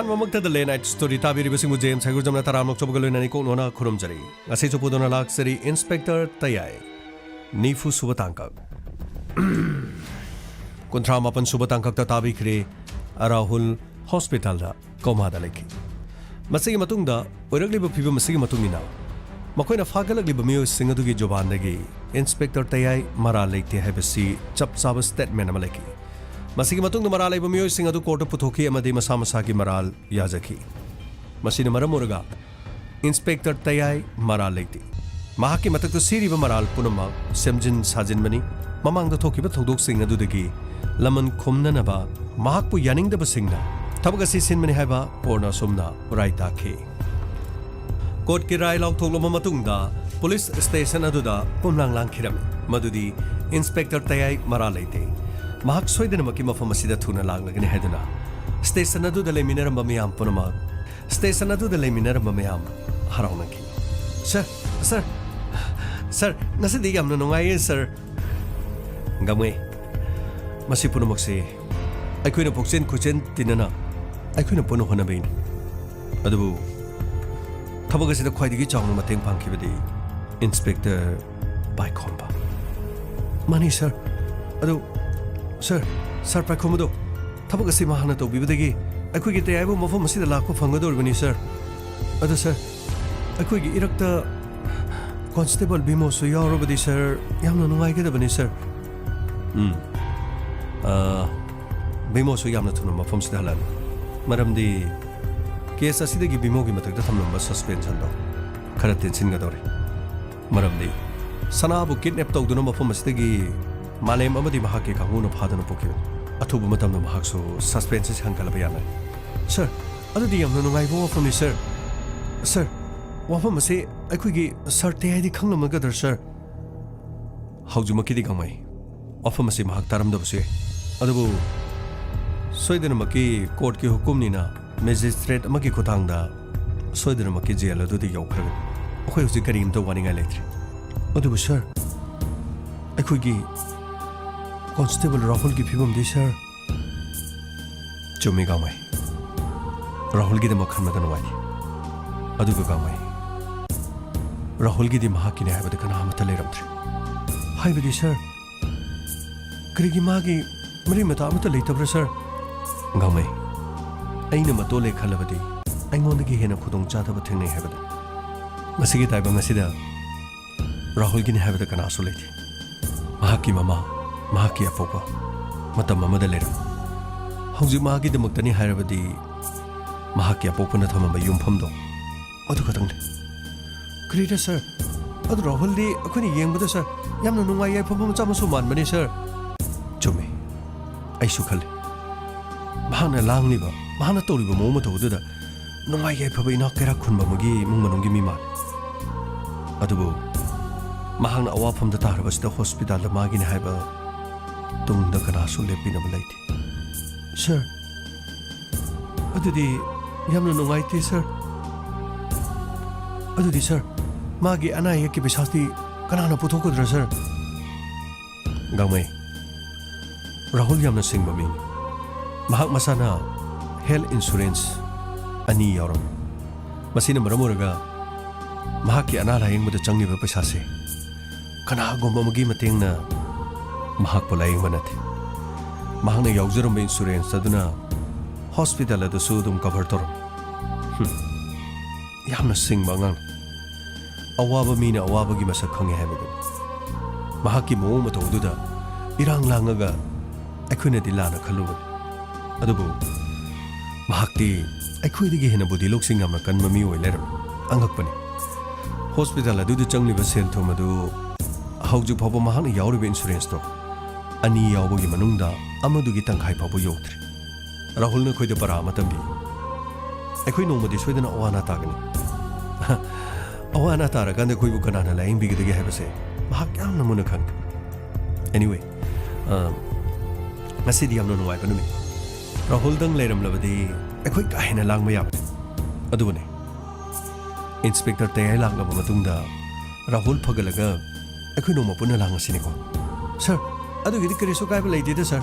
ꯑꯍꯥꯟꯕꯃꯛꯇꯗ ꯂꯦ night story ꯇꯥꯕꯤꯔꯤꯕꯁꯤꯡꯕꯨ James ꯍꯩꯒꯨꯔꯖꯝꯅ ꯇꯔꯥꯃꯨꯛ ꯂꯣꯏꯅꯅ ꯀꯣꯛꯅꯣꯅ ꯈꯨꯔꯨꯝꯖꯔꯤ ꯉꯁꯤ ꯆꯨꯞꯄꯨꯗꯨꯅ ꯂꯥꯛꯆꯔꯤ ꯏꯟꯁꯄꯦꯛꯇꯔ ꯇꯌꯥꯏ ꯅꯤꯐꯨ ꯁꯨꯕ ꯇꯥꯡꯀꯛ 38 ꯁꯨꯕ ꯇꯥꯡꯀꯛꯇ ꯇꯥꯕꯤꯈ꯭ꯔꯦ ꯑꯔꯥꯍꯨꯜ ꯍꯣꯁꯄꯤꯇꯥꯜꯗ ꯀꯣꯃꯥꯗ ꯂꯩꯈꯤ ꯃꯁꯤꯒꯤ ꯃꯇꯨꯡꯗ ꯑꯣꯏꯔꯛꯂꯤꯕ ꯐꯤꯕꯝ ꯑꯁꯤꯒꯤ ꯃꯇꯨꯡꯏꯟꯅ ꯃꯈꯣꯏꯅ ꯐꯥꯒꯠꯂꯛꯂꯤꯕ ꯃꯤꯑꯣꯏꯁꯤꯡ ꯑꯗꯨꯒꯤ ꯖꯣꯕꯥꯟꯗꯒꯤ ꯏꯟꯁꯄꯦꯛꯇꯔ ꯇꯌꯥꯏ ꯃꯔꯥꯜ ꯂꯩꯇꯦ ꯍꯥꯏꯕꯁꯤ ꯆꯞ ꯆꯥꯕ ꯁ꯭ꯇꯦꯠꯃꯦꯟꯠ ꯑꯃ ꯂꯩꯈꯤ ꯃꯁꯤꯒꯤ ꯃꯇꯨꯡꯗ ꯃꯔꯥꯜ ꯂꯩꯕ ꯃꯤꯑꯣꯏꯁꯤꯡ ꯑꯗꯨ ꯀꯣꯔꯠꯇ ꯄꯨꯊꯣꯛꯈꯤ ꯑꯃꯗꯤ ꯃꯁꯥ ꯃꯁꯥꯒꯤ ꯃꯔꯥꯜ ꯌꯥꯖꯈꯤ ꯃꯁꯤꯅ ꯃꯔꯝ ꯑꯣꯏꯔꯒ ꯏꯟꯁꯄꯦꯛꯇꯔ ꯇꯌꯥꯏ ꯃꯔꯥꯜ ꯂꯩꯇꯦ ꯃꯍꯥꯛꯀꯤ ꯃꯊꯛꯇ ꯁꯤꯔꯤꯕ ꯃꯔꯥꯜ ꯄꯨꯝꯅꯃꯛ ꯁꯦꯝꯖꯤꯟ ꯁꯥꯖꯤꯟꯕꯅꯤ ꯃꯃꯥꯡꯗ ꯊꯣꯛꯈꯤꯕ ꯊꯧꯗꯣꯛꯁꯤꯡ ꯑꯗꯨꯗꯒꯤ ꯂꯃꯟ ꯈꯨꯝꯅꯅꯕ ꯃꯍꯥꯛꯄꯨ ꯌꯥꯅꯤꯡꯗꯕꯁꯤꯡꯅ ꯊꯕꯛ ꯑꯁꯤ ꯁꯤꯟꯕꯅꯤ ꯍꯥꯏꯕ ꯀꯣꯔꯠꯅ ꯑꯁꯨꯝꯅ ꯔꯥꯏ ꯇꯥꯈꯤ ꯀꯣꯔꯠꯀꯤ ꯔꯥꯏ ꯂꯥꯎꯊꯣꯛꯂꯕ ꯃꯇꯨꯡꯗ ꯄꯨꯂꯤꯁ ꯁ꯭ꯇꯦꯁꯟ ꯑꯗꯨꯗ ꯄꯨꯝꯂꯥꯡ ꯂꯥꯡꯈꯤꯔꯝꯃꯤ ꯃꯗꯨꯗꯤ ꯏꯟꯁꯄꯦꯛꯇꯔ ꯇꯌꯥꯏ ꯃꯔꯥꯜ ꯂꯩꯇꯦ ꯃꯍꯥꯛ ꯁꯣꯏꯗꯅꯃꯛꯀꯤ ꯃꯐꯝ ꯑꯁꯤꯗ ꯊꯨꯅ ꯂꯥꯛꯂꯒꯅꯤ ꯍꯥꯏꯗꯨꯅ ꯁ꯭ꯇꯦꯁꯟ ꯑꯗꯨꯗ ꯂꯩꯃꯤꯟꯅꯔꯝꯕ ꯃꯤꯌꯥꯝ ꯄꯨꯝꯅꯃꯛ ꯍꯔꯥꯎꯅꯈꯤ ꯁꯔ ꯉꯁꯤꯗꯤ ꯌꯥꯝꯅ ꯅꯨꯡꯉꯥꯏꯌꯦ ꯁꯔ ꯒꯝꯉꯩ ꯃꯁꯤ ꯄꯨꯝꯅꯃꯛꯁꯤ ꯑꯩꯈꯣꯏꯅ ꯄꯨꯛꯆꯦꯟ ꯈꯨꯆꯦꯟ ꯇꯤꯟꯅꯅ ꯑꯩꯈꯣꯏꯅ ꯄꯨꯟꯅ ꯍꯣꯠꯅꯕꯩꯅꯤ ꯑꯗꯨꯕꯨ ꯊꯕꯛ ꯑꯁꯤꯗ ꯈ꯭ꯋꯥꯏꯗꯒꯤ ꯆꯥꯎꯅ ꯃꯇꯦꯡ ꯄꯥꯡꯈꯤꯕꯗꯤ ꯏꯟꯁꯄꯦꯛꯇꯔ ꯄꯥꯏꯈꯣꯝꯕ ꯃꯥꯅꯤ ꯁꯔ ꯑꯗꯨ ꯁꯔ ꯄꯥꯏꯈꯣꯝꯕꯗꯣ ꯊꯕꯛ ꯑꯁꯤ ꯃꯍꯥꯛꯅ ꯇꯧꯕꯤꯕꯗꯒꯤ ꯑꯩꯈꯣꯏꯒꯤ ꯇꯌꯥꯏꯕꯨ ꯃꯐꯝ ꯑꯁꯤꯗ ꯂꯥꯛꯄ ꯐꯪꯒꯗꯧꯔꯤꯕꯅꯤ ꯁꯔ ꯑꯗꯨ ꯁꯔ ꯑꯩꯈꯣꯏꯒꯤ ꯏꯔꯛꯇ ꯀꯣꯟꯁꯇꯦꯕꯜ ꯕꯤꯃꯣꯁꯨ ꯌꯥꯎꯔꯕꯗꯤ ꯁꯔ ꯌꯥꯝꯅ ꯅꯨꯡꯉꯥꯏꯒꯗꯕꯅꯤ ꯁꯔ ꯕꯤꯃꯣꯁꯨ ꯌꯥꯝꯅ ꯊꯨꯅ ꯃꯐꯝꯁꯤꯗ ꯍꯜꯂꯛꯑꯅꯤ ꯃꯔꯝꯗꯤ केस असिदगी बिमोगी मतकदा थमलंबा सस्पेंशन दो खरा तेंसिनगदौरे मरमदी सनाबु किडनैप तौदुना मफम असिदगी मालेम अमदी महाके कांगुना फादना पोकिबो अथुबु मतमना महाकसु सस्पेंशन हंगलबा याना सर अदुदी यामना नुंगाइबो वफमनि सर वफम असे अखुगी सर तेयादि खंगलमगदर सर हौजुमकिदि गंगाई वफम असे महाक तारमदबसु अदुबु सोइदनमकी कोर्ट की हुकुमनिना मैजिस्ट्रेट अमकी खुतांगदा सोइदनमकी जेल अदुदि यौखरगन अखोय हुजि करीमतो वानिंगाय लेथ्रि अदुबु सर अखुगी कांस्टेबल राहुल की फिबमदि सर चुमी गांगाई राहुल की दम खनमदन वानि अदुबु गांगाई राहुल की दि महाकिने हाबद कनामत लेरमथ्रि हाइबदि सर करिगी मागी मरि मता अमत लेतब्र सर गांगाई अैना मतोले खलबदि अैंगोंदगी हेना खुदोंग चादब थेंगनै हाबद मसिगी ताइबंग असिदा राहुल की हाबद कनासु लेथि महाकी ममा महाकी अपोपा मतम अमद लेरम हौजि मागी दमक्तनि हारबदि महाकी अपोपना थमम युमफमदो अदु खतंगने क्रीडा सर अदु राहुल दी अखोनि येंगबद सर यामना नुंगाय याय फम मचामसु मानबनि सर चुमे अैसु खले महाना लांगनिबा महाना तोरिबो मोम तोदुदा नुंगाय याय फबा इना केरा खुनबा मगी मुंग मनुंगी मिमा अदुबो महाना अवाफमदा तारबसदा हॉस्पिटल मागिने हाइबा तुंगदा कनासु लेपिनबा लैथि सर अदुदी यामना नुंगायते सर अदुदी सर मागी अनाय की बिसास्ती कनाना पुथोकद्रा सर गांगमै राहुल यामना सिंगबा मिनी महाक मसाना हेल्थ इंश्योरेंस अनि यावरम मसिना मरम ओरगा महाकी अना लायेंगबदा चंगनिबा पैसासे कनागुम्बा मगी मतेंगना महाक पो लायेंगबा नथे महाकना यावजरम इंश्योरेंस अदुना हॉस्पिटल अदुसु दुम कवर तोरम यामना सिंगबा ngang अवाबा मीना अवाबगी मसक खंगे हाबदु महाकी मोम मतोदुदा इरांग लांगगा अखुनदि लाना खलुबन अदुबु महाक्ति अखुइदगी हेना बुदि लोकसिंग यामना कन्म मी ओइ लेरम अंगकपनि हॉस्पिटल अदुदु चंगलिबा सेंथोम अदु हौजु फावबा महाकना यावरिबा इंश्योरेंस तो अनि यावबगी मनुंगदा अमदुगी तंखाइ फावबा यौथ्रि राहुल न खोइदा परा मतमदि अखुइ नोमदि सोइदना अवाना तागनि अवाना तारकांद खोइबु कनाना लायेंबिगदगे हाबसे महाक यामना मुना खंग एनीवे ngasi यामना नुंगाइबा नुमि राहुल दंग लेरमलबदि अखोइ काहेना लांगबा याबदि अदुबने इंस्पेक्टर तयाय लांगबा मतुंगदा राहुल फगलगा अखोइ नोमा पुना लांगसिनेको सर अदुगिदि करिसु काइबा लैदिदा सर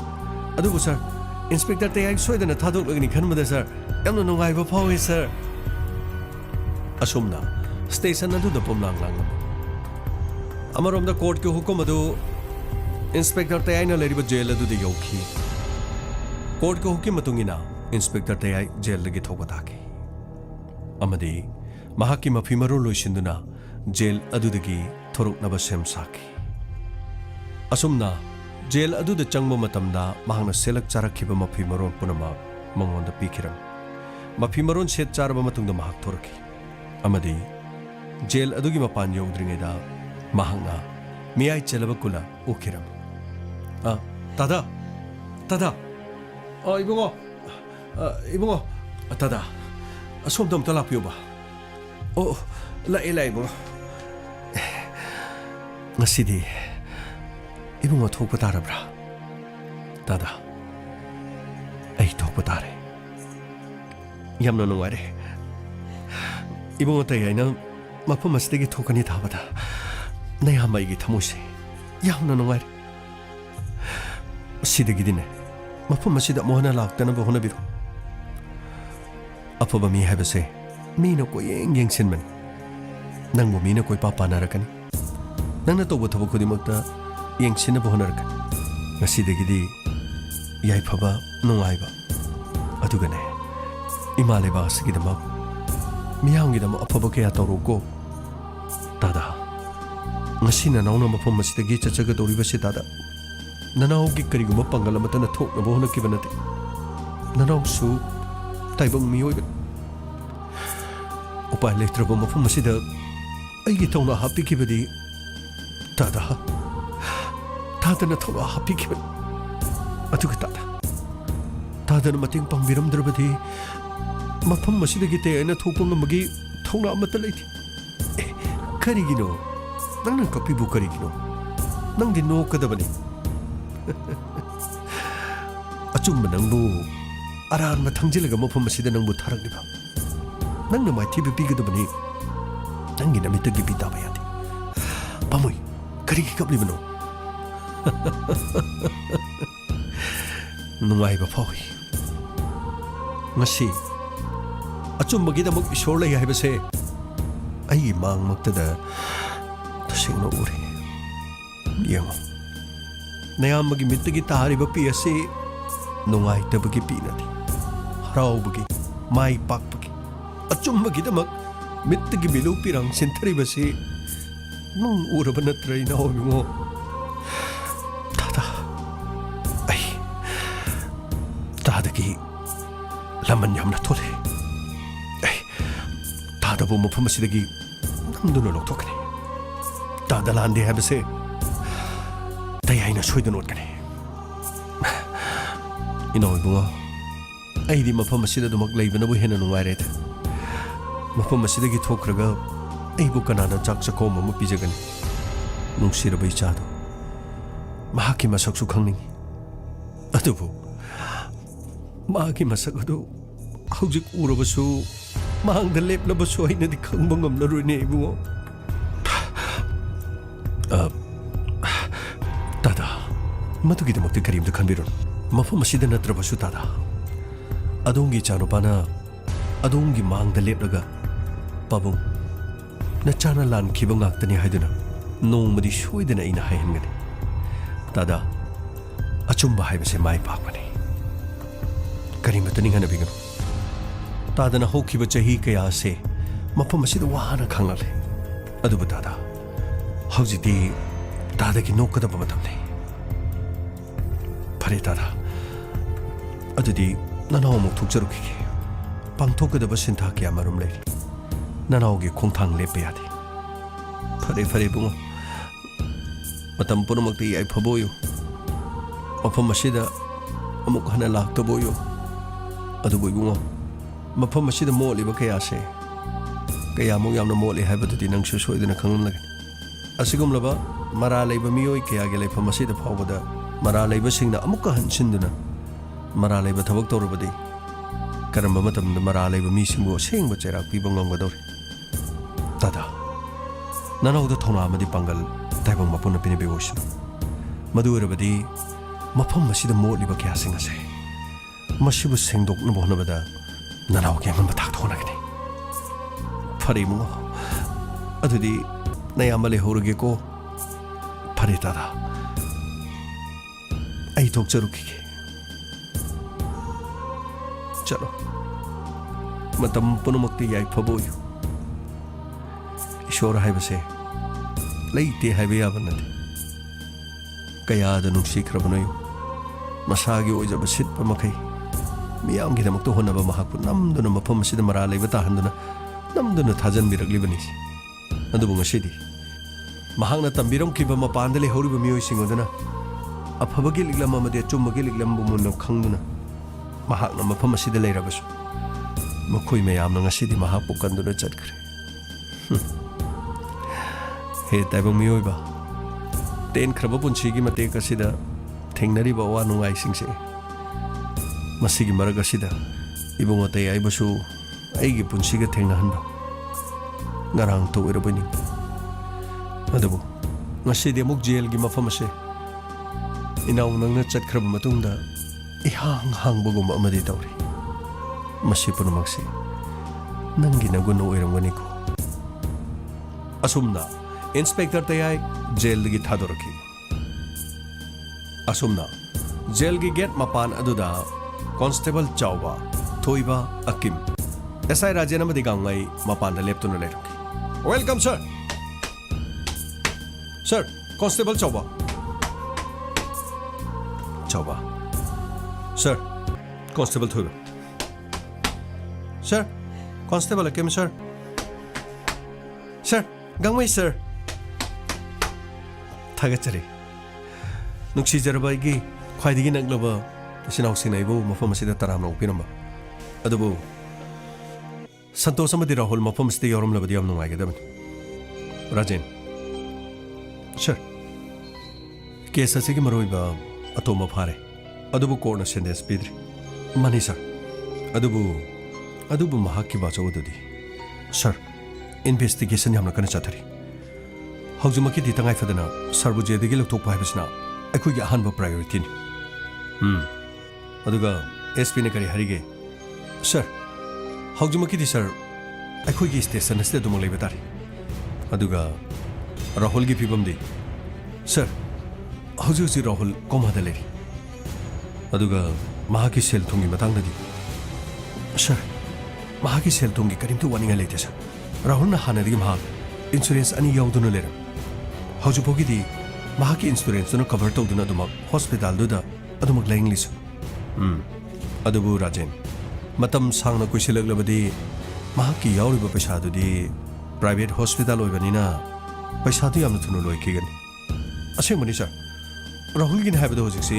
अदुबु सर इंस्पेक्टर तयाई सोयदना थादोक्लगनी खनबदा सर यामना नुंगाइबा फावे सर असुमना स्टेशन अदुदा पोमलांग लांग अमरोमदा कोर्ट के हुकुम अदु इंस्पेक्टर तयाईना लेरिबा जेल अदुदा यौखी कोर्ट के हुकुम मतुंगिना इंस्पेक्टर तयाई जेल लगी थोबा ताके अमदी महाकी मफी मरो लोइसिंदुना जेल अदुदगी थोरुकनबा सेम साकी असुमना जेल अदुदा चंगबा मतमदा महांगना सेलक चारखिबा मफी मरोन पुनमा मंगोंदा पीखिरम मफी मरोन सेट चारबा मतुंगदा महाक थोरकी अमदी जेल अदुगी मपान यौद्रिङैदा महांगना मियाई चलबा कुला उखिरम तादा तादा इबुंगो तादा असोमदा अमता लापियोबा लाए Ibungo ngasidi ibungo thokpa tarabra tada ai thokpa tare yamna nungare ibungo tayaina mapam asdegi thokani thabada nayamai gi thamuse yamna nungare sidegi dine mapam asida mohana laktana bahona biru afaba mi habase mina ko yeng sinman nangbo mina koi papa narakani nangna tobo thabo khudimakta yengsinna bohonarkan ngasidagidi yaifaba nungaiba adugane imaleba sigidama miyangidama afaba kaya tawruko tada ngasina nauna mafam masidagi chachaga doribasi tada nanaugi kariguma pangala matana thokna bohonakkiba nate nanausu taibang miyoiba upai letraba mafam masida aigi tawna hapikibadi tada तादना थोड़ा happy के अतुक S तादना मतिंग पंगबिरम द्रबदी मफम मसिदगी ते अना थोपंग मगी थोना अमत लेथि करिगिनो नंग कपिबु करिगिनो नंगि no कदबनी अचुम नंगबु Aran मथंजिलगा मफम मसिदा नंगबु थारगनिबा नंगना माइथि बिपिगदबनी नंगि नमितगी बिताबा यादि पामुई करिगि कपलिबनो नुंगाइबा फावी ngasi achumbagidamuk isor lay haibase ai mangmaktada tasingna ure yengo nayamagi mittagi tariba pi ase nungaitabagi pi nati haraubagi mai pakpagi achumbagidamak mittagi bilu pirang sintaribase nung uraba natrai na hobingo तादगी लमन यामना थोले तादबो मफम असिदगी नंदुना लोथोकने तादलांदे हाबसे तयाइना सोइदन ओटकने इनोइबुंगो आइदि मफम असिदा दुमक लैबनबो हेना नुंगाइरेद मफम असिदगी थोखरगा आइबु कनाना चाक चकोम अमा पिजगन नुंसिरबै चादो महाकी मसकसु खंगनिंग अदुबु मागी मसक अदु हौजिक उरबसु मांगदा लेपनबसु आइनदि खंबा ngamnaroine ibungo tada matugidamukti karimda khanbiron mafam asida natrabasu tada adongi chanupana adongi mangda leplaga pabung nachana lan khiba ngaktani haiduna nongmadi soidana ina haihangani tada achumba haibase mai pakmani करीम तनिंग बिगनो तादना होखिब चही कया से मफम असिद वाना खांगले अदुबु तादा हौजिदि तादगी नोकदब मतमने फरे S अदुदि ननाव मुक थुकजरुखि पांथोकदब सिन्था कया मरुम ले ननावगी खोंथांग लेपे यादि फरे फरे बुंगो मतम पुनमक्ति आई फबोयो मफम असिदा अमुक हना लाक्तबोयो अदुबु इबुंगो मफम असिदा मोलिबा कयासे कयामुक यामना मोले हाइबदुदि नंगसु सोइदना खंगनलगनि असिगुमलबा मरा लैबा मियोय कयागे लैफम असिदा फावबदा मरा लैबा सिंगना अमुक हनसिनदुना मरा लैबा थबक तौरबदि करम्बा मतमदा मरा लैबा मिसिंगबु सेंगबा चेराक पिबा ngamgadori tada ननावदा थौना अमदि पंगल ताइबंग मपुना पिने बेवोसिन मदु ओरबदि मफम असिदा मोलिबा कयासिंग असे मसिबु सेंदोकन बोहनबदा ननाव के मन बथाक थोनगनी फरे मुंगो अदुदी नयामले होरगे को फरे तादा आई थोक चरुकी चलो मतम पुनमुक्ति याई फबोयु ईश्वर हाइबसे लैते हाइबे याबा नते कयादा नुंसिख्रबनयो मसागी ओइजब सिटपा मखै मियामगिदमक्तो होनबा महाकु नमदुना मफम सिदा मरा लैबा ताहन्दुना नमदुना थाजनबिरग्लिबनि अदुबु ngasidi mahakna tambiromkiba mapanda lehoriba miyoisingoduna afabagi liglam amade chummagi liglam bumunno khangduna mahakna mafam asida leirabasu makhoi mayamna ngasidi mahakpu kanduna chatkre he taibang miyoiba ten khraba punchigi matek asida thengnariba wa nungai singse masigi maraga sida ibongote aibasu aigi punchiga thengnahanba ngarang to irabani adobo ngasidi amuk jail gi mafam ase inaw nangna chatkraba matungda ihang hangbagum amadi tawri masi punamakse nangi nagun oirangani ko asumna inspector tayai jail gi thadoraki asumna jail gi gate mapan aduda constable chawba thoiba akim SI Rajan amadi gangai mapan da leptuna leraki welcome sir Sir, Constable Chauba. Chauba. Sir, Constable Thuba. Sir, Constable Akim, sir. Sir, Gangway, sir. Tagachari. Nuksi Jarabaigi, Quaidi Naglova, Sinau Sinaibo, Mafamasida Taram, Pinamba. Adubu Santosa Madira Hol Mafam stay or Labadiam no Magadam. Rajan. Sir, case asigi maroiba atoma phare adubu corner sendes pidri mani sir adubu mahaki bacho dudi sir investigation yamna kana chathari haujumaki di tangai fadana sarbu jedigi lokthok paibasna akhui gi ahanba priority ni aduga SP ne kari harige sir haujumaki di sir akhui gi station este dumang leibatari aduga Rahul ki pibam di sir hauji Rahul koma da leri aduga mahaki sel thungi matang da di sir mahaki sel thungi karim tu waninga leite sir Rahul na hana di mahak insurance ani yauduna lera hauji pogi di mahaki insurance no cover to duna duma hospital du da adumak laing lisu adubu Rajan matam sangna kuisilak labadi mahaki yauriba paisa du di private hospital oibanina पैसा तो यामना थुनो लोय Keegan असे money sir Rahul गिन हाबदो होजिसे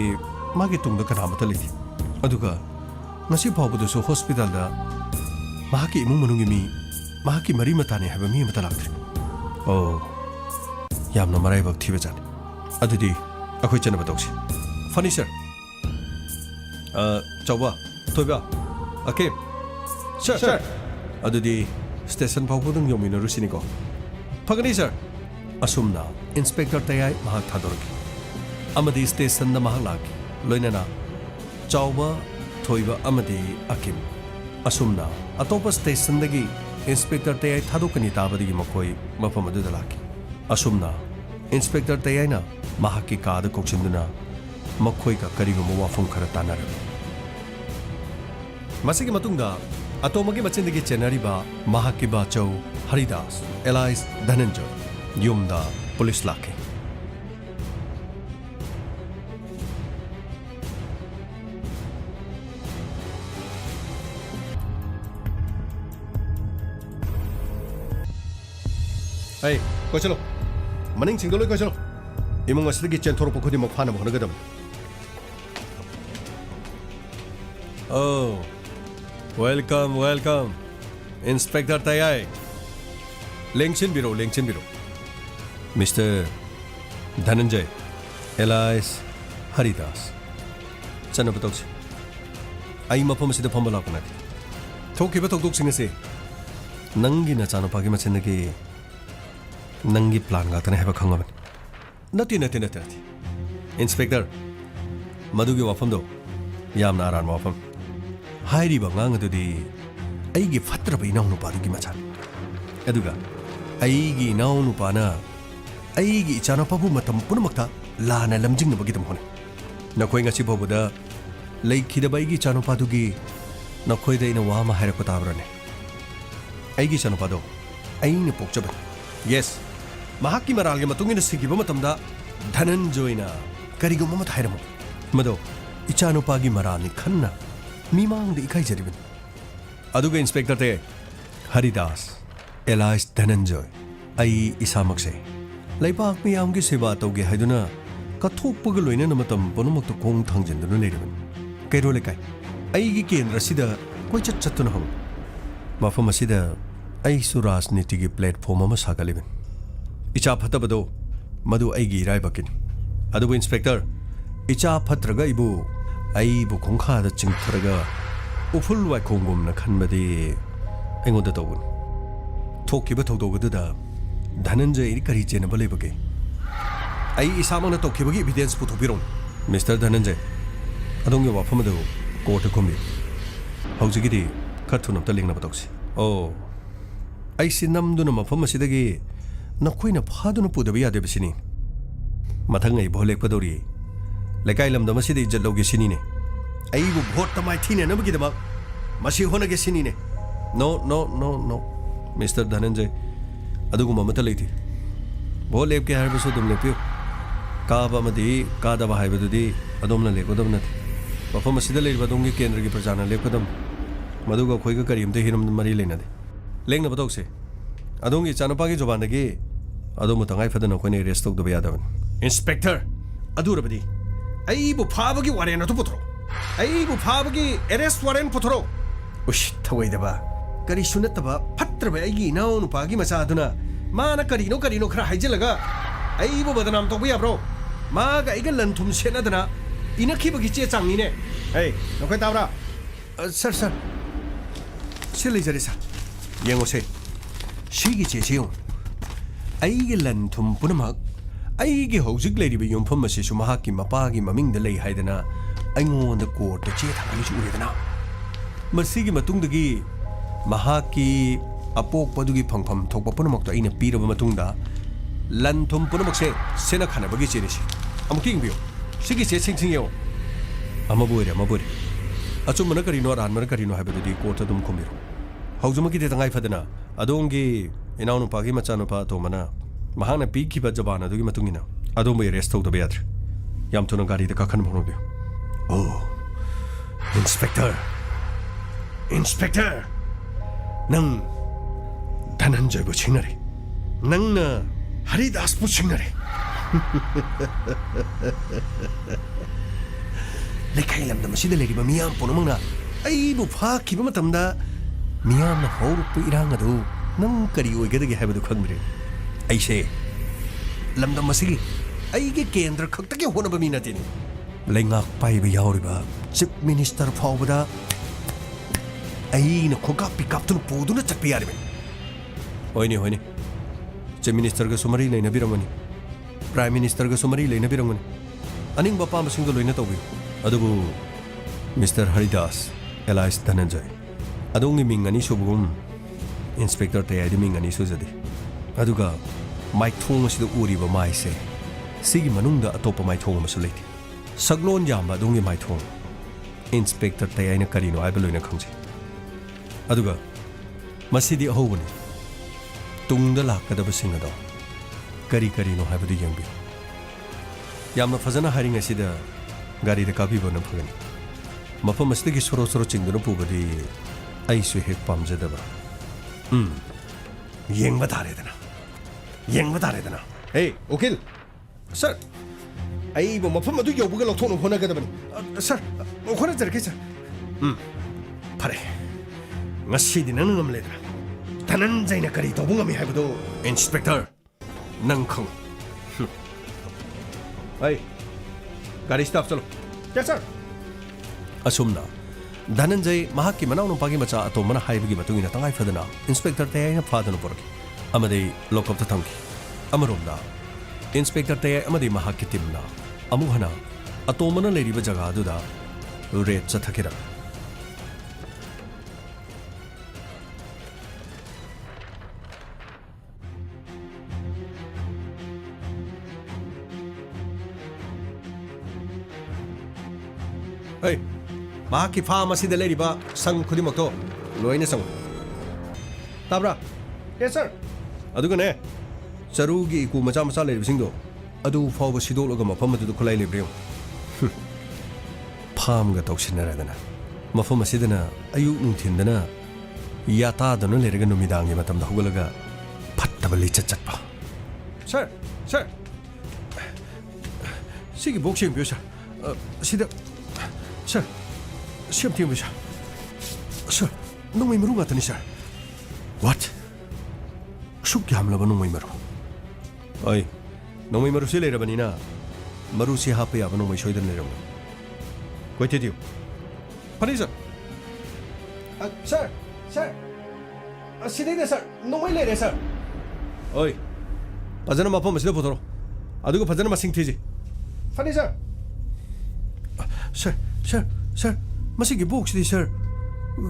मागे तुंगदा कनामता लेथि अदुगा नसी फावबदसो hospital दा माकी इमुंग मनुंगी मी माकी मरी मताने हाबा मी मता लागथ्रि ओ यामना मराय बक थिबे जाने अदुदी अखोय चनबा तौसी फनी सर चौबा थोयबा ओके सर अदुदी स्टेशन फावबदं योमिना रुसिनिको फगनी सर असुमना इंस्पेक्टर तयाई महक थादोरकी अमदी स्टेशन द महक लाकी लोइनना चौबा थोइबा अमदी अकिम असुमना अतोप स्टेशन दगी इंस्पेक्टर तयाई थादोकनी ताबदगी मखोई मफम अदुदा लाकी असुमना इंस्पेक्टर तयाईना महकी काद कोक्सिंदुना मखोई का करिगुम वाफम खरा तानार मसिगी मतुंगा अतोमगी मचिंदगी चेनरिबा महकी बाचौ Haridas alias Dhananjay Yumda police laki. Hey, go chalo. Maning singdolo go chalo. Imong asli gi chen thoro pokodi mo phana mo nagadam. Oh, welcome, Inspector Tayai. Lengchin biro. Mr. Dhananjay, Elias Haridas. Chana batausi. Ai mapam sida phambala kana. Thoki batok duk singa se. Nangi na chana pagi machinda ki nangi plan ga tane haba khanga ban. Nati. Inspector, madugi wafam do. Yamna aran wafam. हायरिबा ngang adudi aigi fatraba inaw nupadugi machan aduga aigi inaw nupana aigi ichana pabu matam punamakta lana lamjing nabagidam hone nakoi ngasi bobuda leikidaba aigi chano padugi nakoi da ina wama hairako tabrane aigi chano pado aina pokchaban yes mahaki maralge matungina sigiba matamda Dhananjoyna kariguma mat hairamo mado ichano pagi marani khanna mimang de ikai jaribin aduga inspector te Haridas Elias Dhananjoy ai isamakse laipak miyam gi seba tawge haiduna kathokpaga loina namatam ponomakto kong thangjenduna leribin kairo lekai ai gi kendra sida koichat chattuna hong mafam asida ai suraj niti gi platform ama sagalibin icha phatabado madu aigi raibakin adubu inspector icha phatraga ibu aibu khongkha da chingthraga uful wai khongum na khanbadi aingoda tawun thokiba thawdoga da Dhananjay kari chena balebage ai isamang na tokibagi evidence puthobirong Mr. Dhananjay adongge wafam da court khombi haujigidi khathunam ta lingna batoksi oh ai sinamduna mafam asidagi nakoina phaduna pudabi yade bisini mathang ai bholek padori lekai lamda masidi jalloge sini ne ai bu vote tamai thine na bagi dama masi honage sini ne no Mr. Dhananjay adugu mamata leiti bholek ke harbe so dumle pio kaaba madi kada ba haibadudi adomna lekodam nat mafam masida leiba dongi kendra gi prajana lekodam maduga khoiga karimte hiram mari lena de lengna batokse adongi chanapagi jobandagi adomu tangai fadana khone arrest tok doba yadavan inspector adurabadi aibu phabagi warrant atu putro aibu phabagi arrest warrant putro ush thawai daba kari sunataba phatraba aigi naw nu pagi macha aduna mana karino khara haijalaga aibu badanam tobu yabro maga iga lanthum senadana inakibagi che changni ne hey nokai tabra sir silai jare sa yengose Shigi Chesio Aigi Lantum Punamak Aigi Hosik Lady Beyond Pumasis Mahaki Mapagi Maming the Lay Haidana Ango on the court the Chet Hamish Uridana Masigi Matungagi Mahaki Apok Padugi Pangpam Topa Punamak in a beat of Matunda Lantum Punamak say Senakana Bagis I'm king view Shigi says sing yo Amaburi Achumanakari and Marakarino have the quarter dum combiro Hauzumaki the Tangai Fadana adongi inaunu pagi machano pa to mana mahana piki ba jabana dugi matungina adombe arrest to be atre yam to gari de kakhan bhono be oh inspector nang Dhananjay bu chinare nang na Haridas bu chinare lekai lam da masida legi ba miyam pono mangna ai bu pha ki ba matamda miyam na horupu irang adu nang kari oigadagi haibadu khangre aise lamda masigi aige kendra khaktagi honaba minatini lengak paiba yauriba chief minister phawbada aina khoga pick up tu poduna chakpi yarbe hoine chief minister ga sumari leina biramani prime minister ga sumari leina biramani aning bapa masing do loina tawbi adubu Mr. Haridas Elias Dhananjay adongi mingani subugum inspector te adi mingani sujadi aduga mai thong asida uriba mai se sigi manungda atopa mai thong masu leiti saglon yamba adongi mai thong inspector te aina karino aibeloina khangji aduga masidi ahobani tungda lakadaba singado kari no haibadu yangbi yamna fazana haring asida gari da kabi bana phagani mafam asdagi soro chingduna pubadi aisu hek pamjadaba yengba taredana hey okil sir ai bo mafam adu yobuga lokthonu hona gadabani sir okhona jarke sir pare ngasidi nang ngamledra Dhananjay na kari tobunga mi haibado inspector nang khang hey gari stop chalo yes sir asumna Dhananjay mahaki manaw no pagi macha ato mana haibagi matungina tangai fadana inspector te na fadana porki amade lokop ta tangki amaromda inspector te amade mahaki timna amuhana ato mana leriba jaga aduda red chathakira Hey, mahaki farm asida leiriba sang khudimokto loina sang. Tabra? Yes sir. Adugane charugi ku macha macha leiribsingdo adu fawba sidolaga mafam adu khulai lebriyo. Farm ga toksinnaradana. Mafam asidana ayuk nungthindana yata dana leiraga numidangi matamda hugalaga phattaba lichat chatpa. Sir, sir. Sigi boxing biyo sir. Sida Sir, siam tiang bisa. Sir, nung may maru nga tani sir. What? Sukyam laba nung may maru. Ay, nung may maru sila iraban ina. Maru si happy aba nung may soy dan lirang. Kway titiyo. Pani sir? Sir, sir. Sida ina sir, nung may lere sir. Ay, pazana mapa masila potoro. Adugo pazana masing tiji. Pani sir? Sir, sir, sir, masigi box di sir.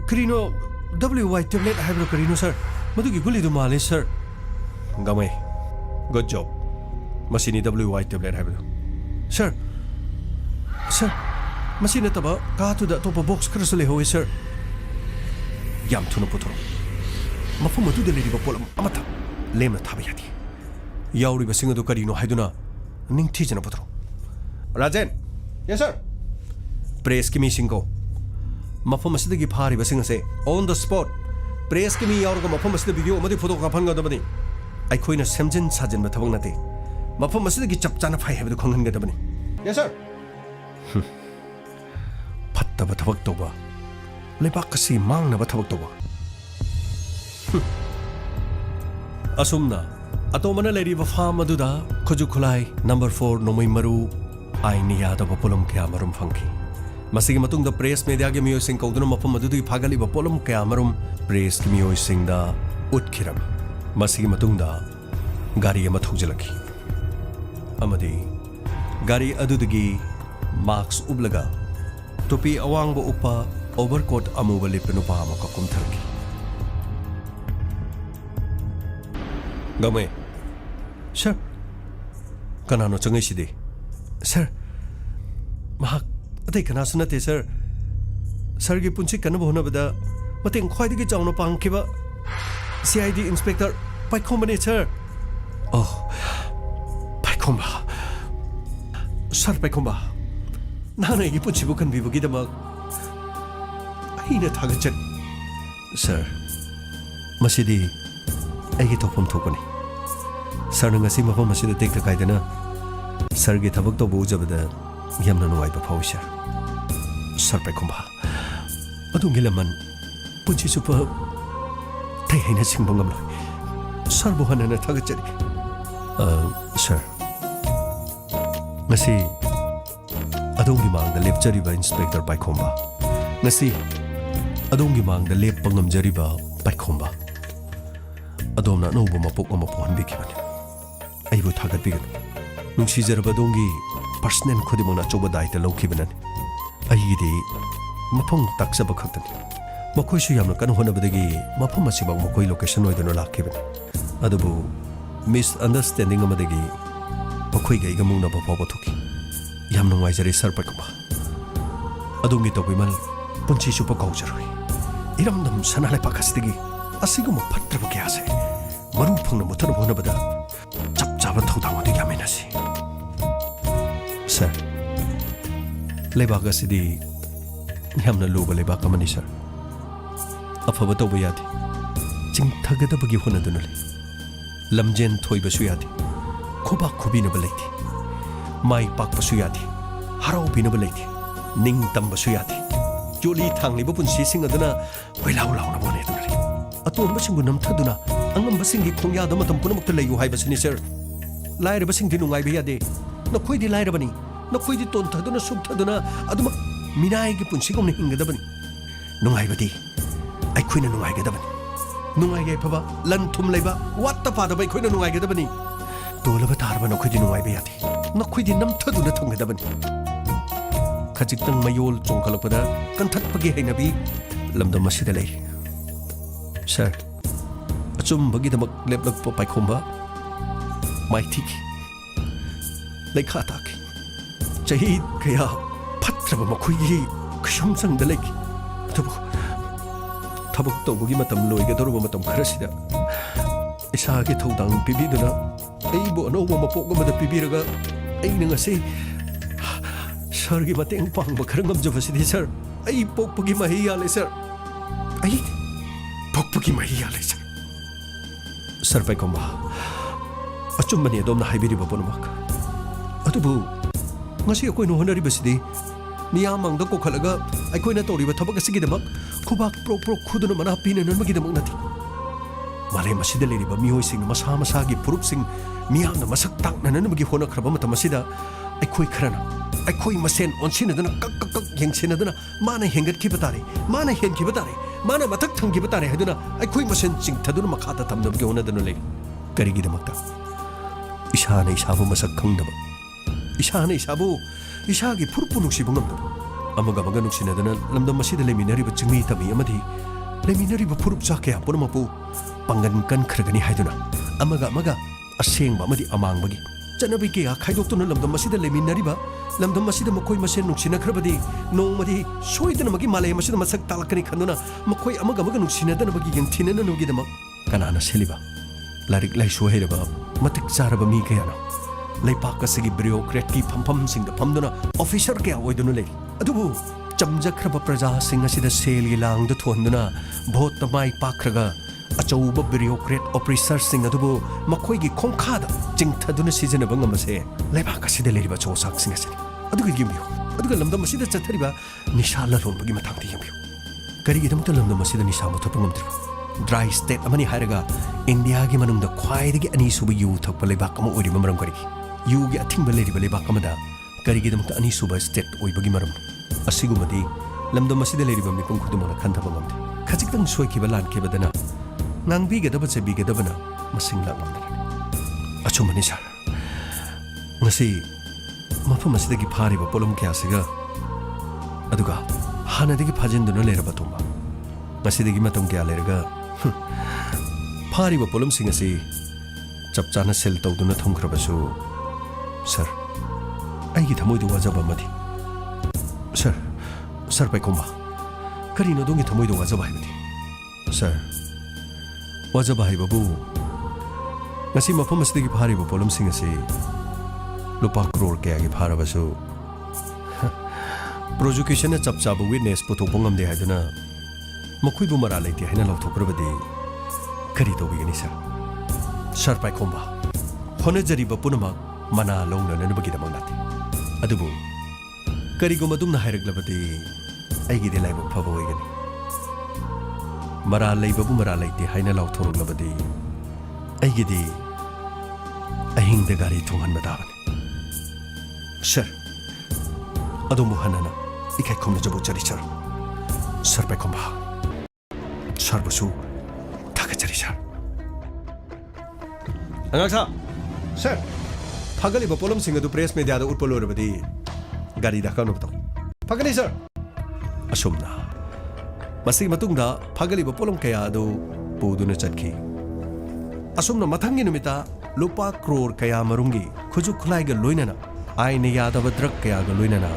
Karino WY tablet haibro karino sir. Madugi guli do mali sir. Gamay. Good job. Masini WY tablet haibro. Sir. Sir. Masina taba kato da topa box karasole hoy sir. Yam tuno potoro. Mafu madu de ledi ba polam amata. Lemna thaba yadi. Yauri ba singa do karino haiduna ning tijana potoro. Rajen. Yes sir. Press ki mi singo mafam asida gi phari basing ase on the spot press ki mi yaur ga mafam asida video amadi photo ka phanga dabani ai khoina semjin sajin ba thabang nate mafam asida gi chapchana phai hebdu khonghan ga dabani. Yes sir. Phatta ba thabak toba lebak kasi mang na ba thabak toba asumna atomana leri ba farm aduda khoju khulai number 4 nomai maru aini yada ba polom kya marum phangki. Masigi matungda press media ge miyo sing kauduna mafam adugi phagali ba polom kaya marum press ki miyo sing da utkhiram. Masigi matungda gari ama thaujalaki. Amadi gari adugi max ublaga topi awang ba upa overcoat amuba lipenu pa ama kakum tharki. Game. Sir. Kanano changai sidi. Sir. Mahak Atay kanaso nate sir. Sir gi punchi kanabo hona bada mateng khwai digi chawno pangkiba CID inspector Paikhomba ne sir. Oh. Paikhomba. Sir Paikhomba. Nana gi punchi bu kan bibu gi dama. Aina thagachan. Sir. Masidi ai gi topom thopani. Sir na ngasi mafam masida tekta kaidana. Sir gi thabak to bu jabada yamna nuai ba phau sir. Sir Paikhomba. Adungi laman punchi supa thai haina singbo ngamlo. Sir bu hanana thagachari. Sir. Ngasi adungi mangda lepchari ba Inspector Paikhomba. Ngasi adungi mangda lep pangamjari ba Paikhomba. Adomna no bu mapok amapuhan bikibani. Ai bu thagat bigan. Nungsi jaraba adungi personal khudimona choba daita lawkibanan. Aigidi mafam taksaba khaktani. Makoi su yamna kan honabadagi mafam asibang makoi location oiduna lakhiban. Adubu misunderstanding amadagi makoi ga igamungna ba pawba thoki. Yamna ngaijari Sir Paikhomba. Adungi tobimal punchi su pa kaujaroi. Iramdam sanale pakasdigi asiguma phatraba kyase. Maru phangna muthana honabada chapchaba thodangodi yaminasi. Sir. Lebak asidi yamna luba lebak amani sir. Afaba tawba yadi. Chingthagadabagi honaduna le. Lamjen thoiba su yadi. Khobak khubina ba leiti. Mai pakpa su yadi. Harau bina ba leiti. Ning tamba su yadi. Joli thangli ba punsi sing aduna wailau lau na bone duna le. Atom ba singu namthaduna angam ba singi khongyada matam punamakta layu hai ba sini sir. Laira ba sing dinungai ba yadi. Na khoi di laira bani. Na khoi di ton thaduna sub thaduna aduma minai gi punsi gomni hingadabani. Nungai badi ai khoina nungai gadabani. Nungai gai phaba lan thum leiba watta pada bai khoina nungai gadabani. Tolaba tarba na khoi di nungai ba yadi. Na khoi di nam thaduna thanggadabani. Khajitang mayol chongkalapada kan thatpagi hainabi lamdam masida lei. Sir, achum bagi damak leplak po Paikhomba mai thiki. Lai khatak. Chahi kaya phatraba makhoi gi ꯀꯩꯁꯨꯝ ꯆꯪꯗ ꯂꯩꯈꯤ ꯑꯗꯨꯕꯨ ꯊꯕꯛ ꯇꯧꯕꯒꯤ ꯃꯇꯝ ꯂꯣꯏꯒꯗꯧꯔꯕ ꯃꯇꯝ ꯈꯔꯁꯤꯗ ꯏꯁꯥꯒꯤ ꯊꯧꯗꯥꯡ ꯄꯤꯕꯤꯗꯨꯅ ꯑꯩꯕꯨ ꯑꯅꯧꯕ ꯃꯄꯣꯛ ꯑꯃꯗ ꯄꯤꯕꯤꯔꯒ ꯑꯩꯅ ꯉꯁꯤ ꯁꯔꯒꯤ ꯃꯇꯦꯡ ꯄꯥꯡꯕ ꯈꯔ ꯉꯝꯖꯕꯁꯤꯗꯤ ꯁꯔ ꯑꯩ ꯄꯣꯛꯄꯒꯤ ꯃꯍꯩ ꯌꯥꯜꯂꯦ ꯁꯔ ꯑꯩ ꯄꯣꯛꯄꯒꯤ ꯃꯍꯩ ꯌꯥꯜꯂꯦ ꯁꯔ ꯁꯔ ꯄꯥꯏꯈꯣꯝꯕ ꯑꯆꯨꯝꯕꯅꯤ ꯑꯗꯣꯝꯅ ꯍꯥꯏꯕꯤꯔꯤꯕ ꯄꯨꯝꯅꯃꯛ ꯑꯗꯨꯕꯨ ꯉꯁꯤ ꯑꯩꯈꯣꯏꯅ ꯍꯣꯠꯅꯔꯤꯕꯁꯤꯗꯤ ꯃꯤꯌꯥꯝꯃꯥꯡꯗ ꯀꯣꯛꯈꯠꯂꯒ ꯑꯩꯈꯣꯏꯅ ꯇꯧꯔꯤꯕ ꯊꯕꯛ ꯑꯁꯤꯒꯤꯗꯃꯛ ꯈꯨꯕꯥꯛ ꯄ꯭ꯔꯣꯛ ꯄ꯭ꯔꯣꯛ ꯈꯨꯗꯨꯅ ꯃꯅꯥ ꯄꯤꯅꯅꯕꯒꯤꯗꯃꯛ ꯅꯠꯇꯦ ꯃꯥꯂꯦꯝ ꯑꯁꯤꯗ ꯂꯩꯔꯤꯕ ꯃꯤꯑꯣꯏꯁꯤꯡ ꯃꯁꯥ ꯃꯁꯥꯒꯤ ꯐꯨꯔꯨꯞꯁꯤꯡ ꯃꯤꯌꯥꯝꯅ ꯃꯁꯛ ꯇꯥꯛꯅꯅꯕꯒꯤ ꯍꯣꯠꯅꯈ꯭ꯔꯕ ꯃꯇꯝ ꯑꯁꯤꯗ ꯑꯩꯈꯣꯏ ꯈꯔꯅ ꯑꯩꯈꯣꯏ ꯃꯁꯦꯟ ꯑꯣꯟꯁꯤꯟꯅꯗꯨꯅ ꯀꯛ ꯌꯦꯡꯁꯤꯟꯅꯗꯨꯅ ꯃꯥꯅ ꯍꯦꯟꯒꯠꯈꯤꯕ ꯇꯥꯔꯦ ꯃꯥꯅ ꯍꯦꯟꯈꯤꯕ ꯇꯥꯔꯦ ꯃꯥꯅ ꯃꯊꯛ ꯊꯪꯈꯤꯕ ꯇꯥꯔꯦ ꯍꯥꯏꯗꯨꯅ ꯑꯩꯈꯣꯏ ꯃꯁꯦꯟ ꯆꯤꯡꯊꯗꯨꯅ ꯃꯈꯥꯗ ꯊꯝꯅꯕꯒꯤ ꯍꯣꯠꯅꯗꯨꯅ ꯂꯩ ꯀꯔꯤꯒꯤꯗꯃꯛꯇ ꯏꯁꯥꯅ ꯏꯁꯥꯕꯨ ꯃꯁꯛ ꯈꯪꯗꯕ ꯏꯁꯥꯅ ꯏꯁꯥꯕꯨ ꯏꯁꯥꯒꯤ ꯐꯨꯔꯨꯞꯄꯨ ꯅꯨꯡꯁꯤꯕ ꯉꯝꯗꯕ ꯑꯃꯒ ꯑꯃꯒ ꯅꯨꯡꯁꯤꯅꯗꯨꯅ ꯂꯝꯗꯝ ꯑꯁꯤꯗ ꯂꯩꯃꯤꯟꯅꯔꯤꯕ ꯆꯤꯡꯃꯤ ꯇꯝꯃꯤ ꯑꯃꯗꯤ ꯂꯩꯃꯤꯟꯅꯔꯤꯕ ꯐꯨꯔꯨꯞꯆꯥ ꯀꯌꯥ ꯄꯨꯝꯅꯃꯛꯄꯨ ꯄꯥꯡꯒꯟ ꯀꯟꯈ꯭ꯔꯒꯅꯤ ꯍꯥꯏꯗꯨꯅ ꯑꯃꯒ ꯑꯃꯒ ꯑꯁꯦꯡꯕ ꯑꯃꯗꯤ ꯑꯃꯥꯡꯕꯒꯤ ꯆꯠꯅꯕꯤ ꯀꯌꯥ ꯈꯥꯏꯗꯣꯛꯇꯨꯅ ꯂꯝꯗꯝ ꯑꯁꯤꯗ ꯂꯩꯃꯤꯟꯅꯔꯤꯕ ꯂꯝꯗꯝ ꯑꯁꯤꯗ ꯃꯈꯣꯏ ꯃꯁꯦꯟ ꯅꯨꯡꯁꯤꯅꯈ꯭ꯔꯕꯗꯤ ꯅꯣꯡꯃꯗꯤ ꯁꯣꯏꯗꯅꯃꯛꯀꯤ ꯃꯥꯂꯦꯝ ꯑꯁꯤꯗ ꯃꯁꯛ ꯇꯥꯛꯂꯛꯀꯅꯤ ꯈꯟꯗꯨꯅ ꯃꯈꯣꯏ ꯑꯃꯒ ꯑꯃꯒ ꯅꯨꯡꯁꯤꯅꯗꯅꯕꯒꯤ ꯌꯦꯡꯊꯤꯅꯅꯕꯒꯤꯗꯃꯛ ꯀꯅꯥꯅ ꯁꯤꯜꯂꯤꯕ ꯂꯥꯏꯔꯤꯛ ꯂꯥꯏꯁꯨ ꯍꯩꯔꯕ ꯃꯇꯤꯛ ꯆꯥꯔꯕ ꯃꯤ ꯀꯌꯥꯅ ꯂꯩꯄꯥꯛ ꯑꯁꯤꯒꯤ ꯕ꯭ꯌꯨꯔꯣꯀ꯭ꯔꯦꯠꯀꯤ ꯐꯝꯐꯝꯁꯤꯡꯗ ꯐꯝꯗꯨꯅ ꯑꯣꯐꯤꯁꯔ ꯀꯌꯥ ꯑꯣꯏꯗꯨꯅ ꯂꯩꯔꯤ ꯑꯗꯨꯕꯨ ꯆꯝꯖꯈ꯭ꯔꯕ प्रजासिंग असिदा सेलगी लांगद थोंदुना भोट माई पाख्रगा अचौब ब्यूरोक्रेट ऑफिसरसिंग अदुबु मखोइगी खोंखादा चिंगथदुना सिजनबा ngमसे लेबाक असिदा लेरिबा चोसाकसिंग असिनि अदुगा यमबियो अदुगा लमदम असिदा चथरिबा निशा लरोनबगी मथांगदि यमबियो करिगिदमत लमदम असिदा निशा मथप ngमद्रिबा ड्राई स्टेट अमनि हारगा इंडिया गी मनुंगदा ख्वाइदगी अनि सुबा यु थकपा लेबाक अमा ओरिबा मरम करिगी यु गी अथिंगबा लेरिबा लेबाक अमदा करिगिदमत अनि सुबा स्टेट ओइबगी मरम असिगुमदी लमदम असिदा लेरिबा मिपुम खुदुमना खंथबा ngमदे खजिक्तंग सोइखिबा लानखिबदना नांगबीगदबा चेबीगदबना मसिंग लांगमदरनि अचुमनि sir ngasi mafam asidagi phariba polom kyasiga aduga hanadigi phajinduna leraba tumba ngasidagi matam kya lerga phariba polom singasi chapchana sel tawduna thomkhrabasu sir aigi thamoidu wajaba madi sir paikomba karino dongi thamoidu wajaba haibadi sir wajaba haibabu ngasi mafam asidagi phariba polom singasi lupa crore kaya gi pharabasu prosecution na chapchaba witness puthopong amde haiduna मखुइबु मरा लेते हैना लौथोक्रबदि करी तोबिगनि sir पाइखोंबा होनजरिबा पुनमक मना लौनननबगि दमंगनाति अदुबु करिगुम दुमना हायरगलबदि आइगिदि लाइबक फबो ओइगनि मरा लेबबु मरा लेते हैना लौथोरगलबदि आइगिदि अहिंग the गारी थोंहन मदाबनि सर अदुमु हनना इखाइ खोमन जबु चरि सर पाइखोंबा सरबसु थागचरी सर अंगासा सर फागलिबा पोलम सिंग अदु प्रेस मीडिया द उत्पलोरबदि गाड़ी दाखनो बतो फागनि सर असुमना मसी मतुंगदा फागलिबा पोलम कया अदु पुदुना चटखी असुमना मथंगी नुमिता लुपा क्रोर कया मरुंगी खुजु खुलाइगा लोइनना आइने यादव ड्रग कयागा लोइनना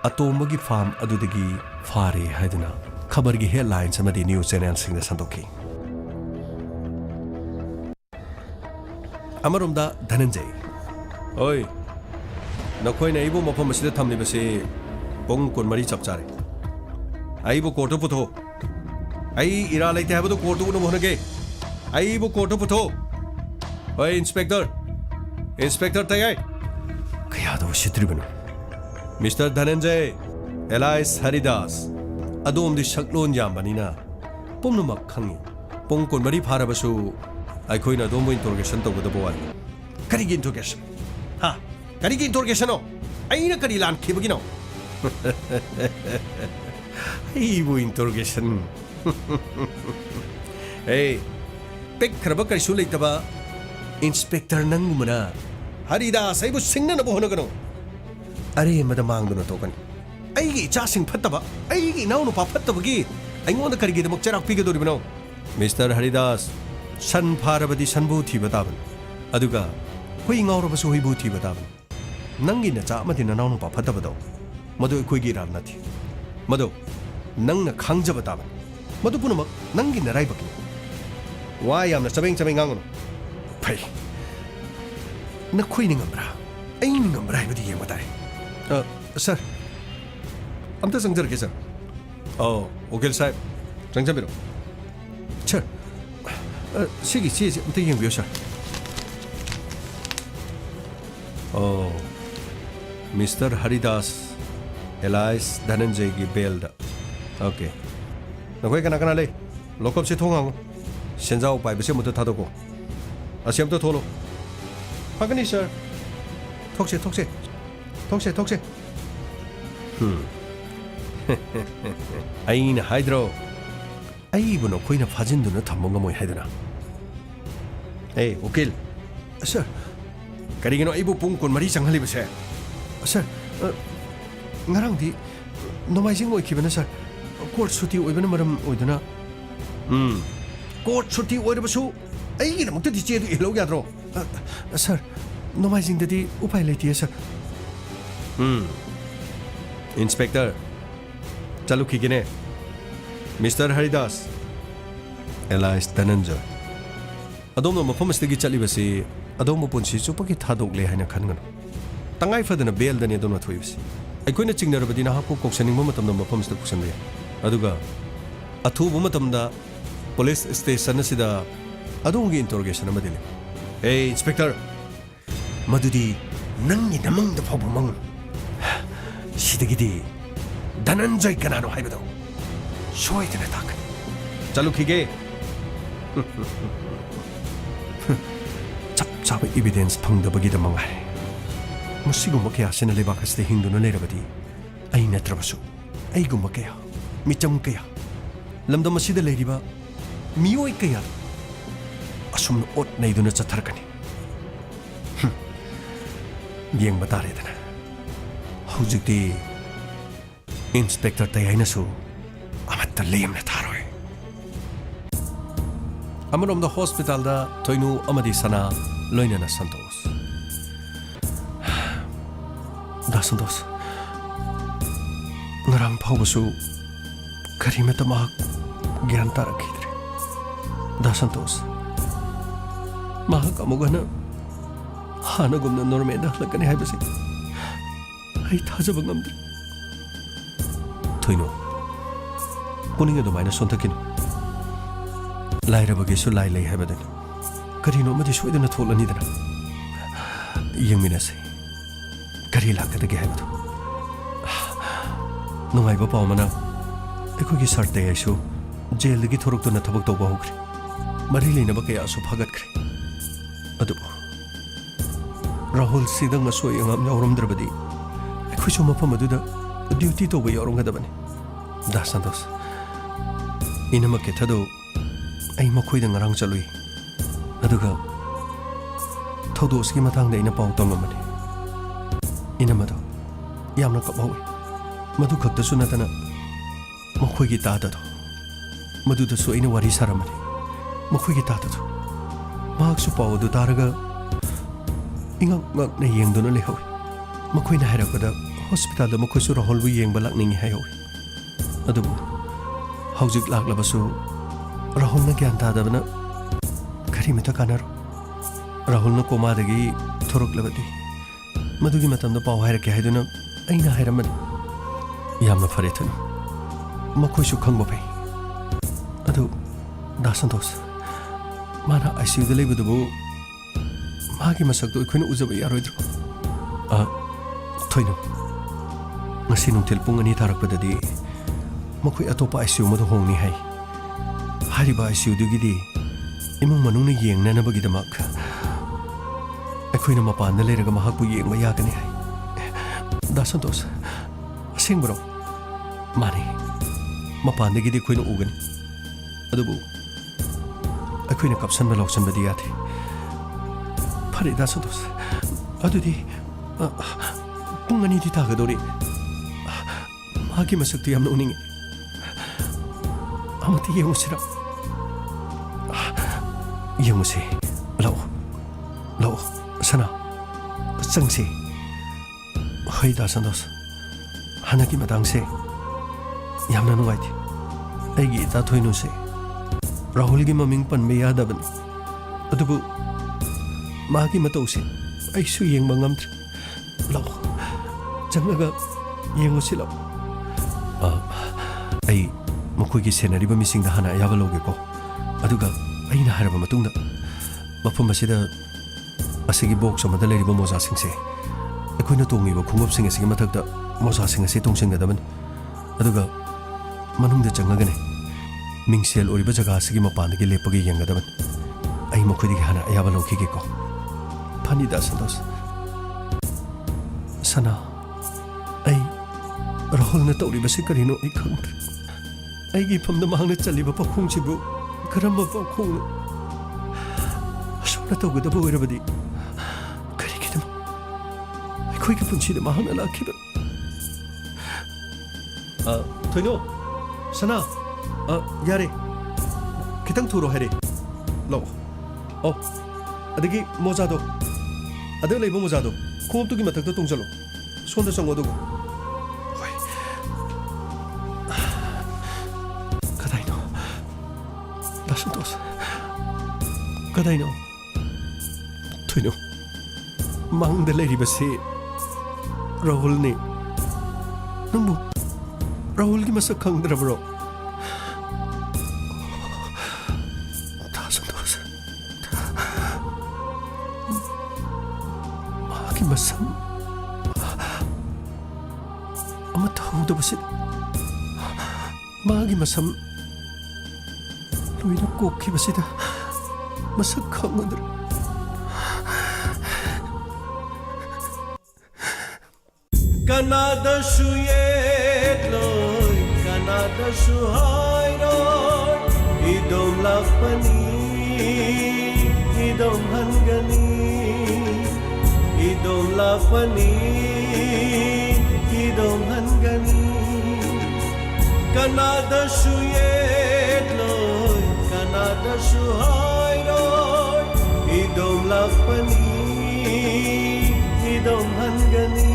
अतोमगी फार्म अदुदगी फारे हाइदना खबर की हेडलाइंस अमदी न्यूज़ चैनल सिंह संदोखी अमरुमदा धनंजय ओय नखोइना इबो मफम असिदा थमलिबसे पोंग कोनमरी चपचारे आइबो कोर्टो पुथो आई इरा लेते हाबदो कोर्टो उनो मोहनगे आइबो कोर्टो पुथो ओय इंस्पेक्टर तयाय कयादो सित्रिबनो मिस्टर धनंजय एलाइस हरिदास अदोमदी सकलोन यामबनिना पुमनुमक खंगी पोंग कोनमरी फारबसु आइखोइना दोमो इंटरोगेशन तौगदबो वाली करिगी इंटरोगेशन हा करिगी इंटरोगेशन ओ आइना करि लान खिबगिनो आइबो इंटरोगेशन ए पेक खरबा करिसु लेतबा इंस्पेक्टर नंगुमना हरिदास आइबो सिंगनबो होनगनो अरे मदमांगदनो तोकनी अईगी इचासिंग फत्तबा अईगी नाउनुपा फत्तबगी अईंगोंद करिगिदमक चराक्पिगदोरिबनो मिस्टर हरिदास सन फारबदी सनबु थीबताबन अदुगा हुई ngawrabsu हुईबु थीबताबन नंगी नचा अमदि नाउनुपा फत्तबदो मदु अखोइगी राल नथि मदो नंगना खांजब ताबन मदु पुनमक नंगी नराइबकनि वा यामना चबेंग चबेंग गांगनो फै नखोइ निंगमरा ऐ निंगमरा हाइबदि येंग बतारे सर अमता संजरके सर वकील साहब संजबिरो सर सिगी चीज अमता येंबियो sir mister Haridas alias Dhananjay की बेल दा ओके नखोइ कना कना ले लॉकअप से थोंगांगो सेंजाव पाइबसे मुत थादोको असेम तो थोलो हागनी sir थोकसे थोकसे थोकसे थोकसे 아이나 하이드로 아이분은 거의나 파진도는 탐문가 뭐 하이드나 에이 오킬 sir 그리기는 아이부 뿡꾼 말이 장할리버세 sir 나랑디 노마이징 오이키베나 sir 코트 수티 오이베나 마람 오이드나 코트 수티 오이르버수 아이기는 목도 디제도 일로게 하드로 sir 노마이징데디 우파이 레티에 sir inspector चलो खीगने मिस्टर हरिदास एलाइस धनंजय अदोम मफम की चलीबसी अदोम पुंसी चुपकी थादोगले हाइना खनगन तंगाई फदना बेल दने दोना थोइबसी अखोइना चिंगनरबदी नाहाको कोक्सनिंग मतमदा मफम स कुसनबे अदुगा अथुबु मतमदा पुलिस स्टेशन सिदा अदोंगी इंटरोगेशन अमदिले ए इंस्पेक्टर मदुदी नंगी नमंग द फबु मंग 시드기디 धनंजय कनानो हाइबदो सोइदना ताक चलो खीगे ꯆꯞ evidence ꯐꯪꯗꯕꯒꯤꯗꯃꯛ ꯃꯁꯤꯒꯨꯝꯕ ꯀꯌꯥꯁꯤꯅ ꯂꯩꯕꯥꯛ ꯑꯁꯤꯗ ꯍꯤꯡꯗꯨꯅ ꯂꯩꯔꯕꯗꯤ ꯑꯩ ꯅꯠꯇ꯭ꯔꯕꯁꯨ ꯑꯩꯒꯨꯝꯕ ꯀꯌꯥ ꯃꯤꯆꯝ ꯀꯌꯥ ꯂꯝꯗꯝ ꯑꯁꯤꯗ ꯂꯩꯔꯤꯕ ꯃꯤꯑꯣꯏ ꯀꯌꯥ ꯑꯁꯨꯝꯅ ꯑꯣꯠ ꯅꯩꯗꯨꯅ ꯆꯠꯊꯔꯛꯀꯅꯤ ꯌꯦꯡꯕ ꯇꯥꯔꯦꯗꯅ ꯍꯧꯖꯤꯛꯇꯤ इंस्पेक्टर तयाइनसु अमत्त लेमना थारोय अमरोमदा हॉस्पिटल दा थोइनु अमदि सना लोइनना संतोष दा संतोष ngरang फावबसु करिमत मा ज्ञान तारखिद्रे दा संतोष मा कमुगना हानगुमना नॉर्मेदा हलकने हाइबसि आई थाजब ngamdre थोइनो पुनिंग अदुमाइना सोंथकिनो लाइरबगेसु लाइ लೈ हाइबदन करिनो मदि सोइदना थोलनिदना यंगमिनसे करि लाकदगे हाइबदो नुंगाइबा पावमना एखोगी सरते आइसु जेलदगी थोरक्तुना थबक तौबा होग्रे मरि लेनबा कयासु फागतख्रे अदुबो राहुल सिदंग सोय ngam यावरमद्रबदी एखोइसु मफम अदुदा ड्यूटी तो यावरमगदबने दा संतोष इनमक के थदो आई मखोइदा ngरang चलुई अदुगा थौदोसकी मथांगदा इना पाउ तंगमने इनमदो यामना कबहौई मधु खक्तसु नतना मखोइगी ताददो मधुदसु इना वारी सारमने मखोइगी ताददो माक्सु पाउदु तारगा इंगक ngakna yengduna lehoi मखोइना हाइरकदा हॉस्पिटल द मखोइसु राहुलबु येंगबा लाकनिंगी हाइहोई अदुबु हौजिक लाकलबसु राहुलना ज्ञान तादबना करिमता कानरो राहुलना कोमादगी थोरकलबदी मदुगी मतमदा पाउ हाइरके हाइदुना अइना हाइरमन यामना फरे थनु मखोइसु खंगबा फै अदु दा संतोष माना आईसीयू द लेबदुबु मागी मसकदो अखोइना उजबा यारोइद्रो थोइनो ngasi nungtil pung ani tharakpadadi मखोइ अतोपा आईसीयू मदो होंगनी हाई हारिबा आईसीयू दुगिदी इमुंग मनुंगना येंगननबगिदमक अखोइना मपानदा लेरगा महाकु येंगबा यागनी हाई दा संतोष असेंगबरो माने मपानदगिदी अखोइना उगनी अदुबु अखोइना कपसनबा लौसनबदी याथे फरे दा संतोष अदुदी पुंग अनि दि तागदोरी मागी मसक्तु यामना उनिंगे अमति येंगुसिरा येंगुसे लाओ सना चंगसे हई दा संतोष हानाकी मतांगसे यामना नुंगाइथि अैगी इता थोइनुसे राहुल की ममिंग पनबे यादबन अदुबु मागी मतौसे अैसु येंबा ngamdri लो चंगगा येंगुसि लो अै मखोइगी सेनरिबा मिसिंगदा हाना याबा लोगेको अदुगा अैना हारबा मतुंगदा मफम असिदा असिगी बॉक्स अमदा लेरिबा मोजा सिंगसे अखोइना तोंगिबा खुंगप सिंग असिगी मथक्ता मोजा सिंग असे तोंसिंगदबन अदुगा मनुंगदा चंगगने मिंगसेल ओरिबा जगह असिगी मपानदगी लेपगी येंगदबन अै मखोइदगी हाना याबा लोखिगेको फानिदा संतोष सना अै राहुल ने तौरीबसे करिनो अै खंगद्रे अैगी फमदा मांगना चलिबा पाखुंगसिबु करम्बा पाखुंगनो असोना तौगदबा ओइरबदि करिगिदम अैखोइगी पुंसिदा मांगना लाखिबा थोइनो सना यारे खितंग थुरो हैरे लो ओ अदगी मोजादो अदे लेबो मोजादो खोमतुगी मथक्ता तोंजलो सोंदा संगो दुगो होय कदाइनो दासंतोष कदाइनो थुइनो मांगदा लेरिबसे राहुल ने नंबु राहुल की मसक खंगद्रबरो दासंतोष मागी मसम मागी मसम लोइना कोखिबसिदा मसक खंगद्र कनादशु येलोय कनादशु हायरोय idom lakpani idom hangani idom lakpani idom hangani कनादशु येलोय कनादशु हायरोय idom lakpani idom hangani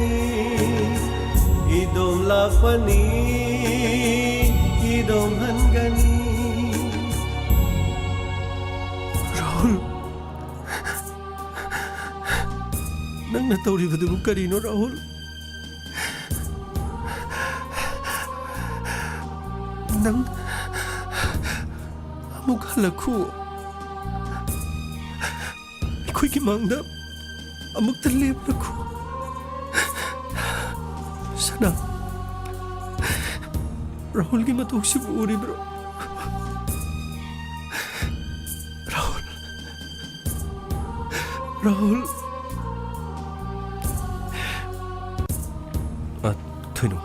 idom lakpani idom hangani Rahul नंगना तौरीबदुबु करिनो Rahul नंग अमुक हलखु अैखोइगी मांगदा अमुक्ता लेपलखु सना राहुल की मतौसिबु उरिब्रो राहुल राहुल थुइनो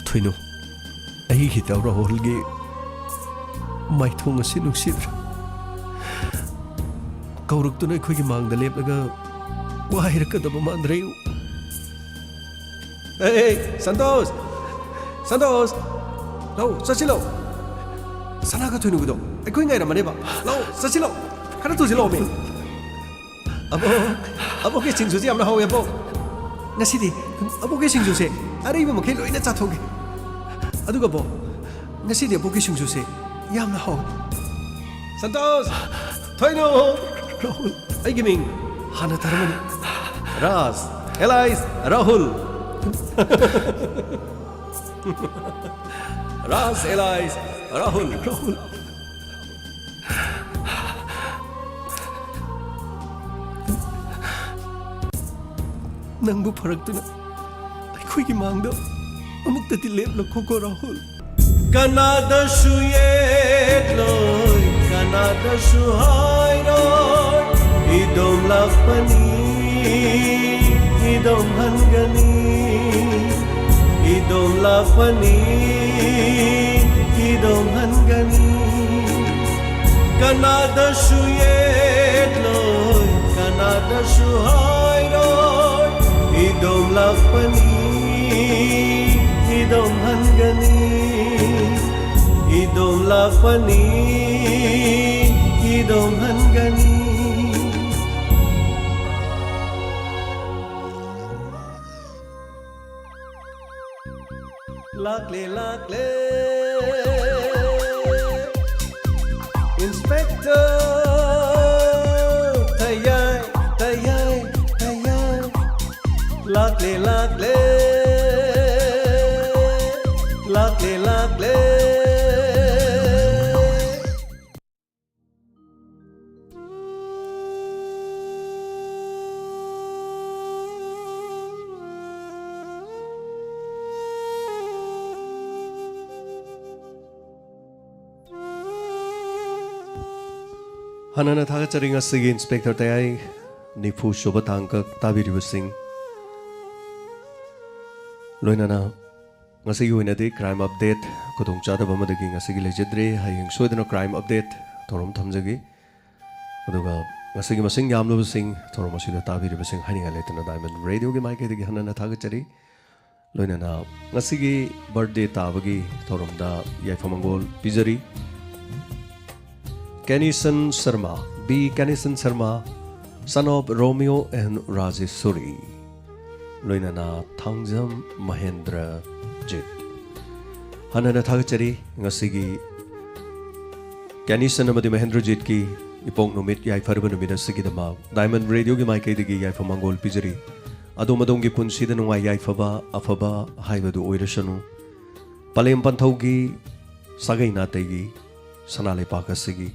थुइनो अही हिताव राहुल गे माइथोंग असे नुसिद्र कौरुक्तुना अैखोइगी मांगदा लेपलगा वाहिरकदबा Mandrem Hey, Santos! Santos! Lau, sasilo! Sana ka tuinu gudo. Ay ko ngay naman ba? Lau, sasilo! Kana tu silo me. Abo ke singsu si amna hawe po. Ngasidi, abo ke singsu se. Ari mo makelo ina chathoge. Aduga po. Ngasidi abo ke singsu se. Yamna hawe. Santos! Tuinu! Rahul, ay giming. Hana taramani. Raz, Elais, Rahul. Ras Elais Rahul Rahul नंगबु फरक्तुना अैखोइगी मांगदा अमुक्तति लेपलखोको राहुल कनादशु येलोय कनादशु हायरोय idom lakpani idom hangani idom lakpani idom hangani कनादशु येलोय कनादशु हायरोय idom lakpani idom hangani idom lakpani idom hangani lakle lakle Inspector Tayay Tayay Tayay Lakle lakle Lakle lakle Hanana thagacharing asigi Inspector Tayay Nifu Shobatangka Tabiribusing Loinana Ngasigi winadi crime update Kutong chata bamadagi ngasigi legendary Haying soidana crime update Torom thamjagi Aduga ngasigi masing yamlo busing Torom asida tabiribusing Haninga letana Diamond Radio gi mic edigi hanana thagachari Loinana ngasigi birthday tabagi Toromda Yaifamangol Pizari Kennison Sharma, B. Kennison Sharma, son of Romeo and Rajeshwari. Loinana Thangjam Mahendra Jit. Hanana Thagachari, Ngasigi Kennison Amadi Mahendra Jit ki Ipong Numit Yai Farbanumida Sigidama, Diamond Radio Gimai Digi Yai Famangol Pizari, Adomadongi Punsidanua Yai Faba, Afaba, Haibadu Oirashanu, Palem Pantaugi, Sagaina Tegi, Sanale Pakasigi.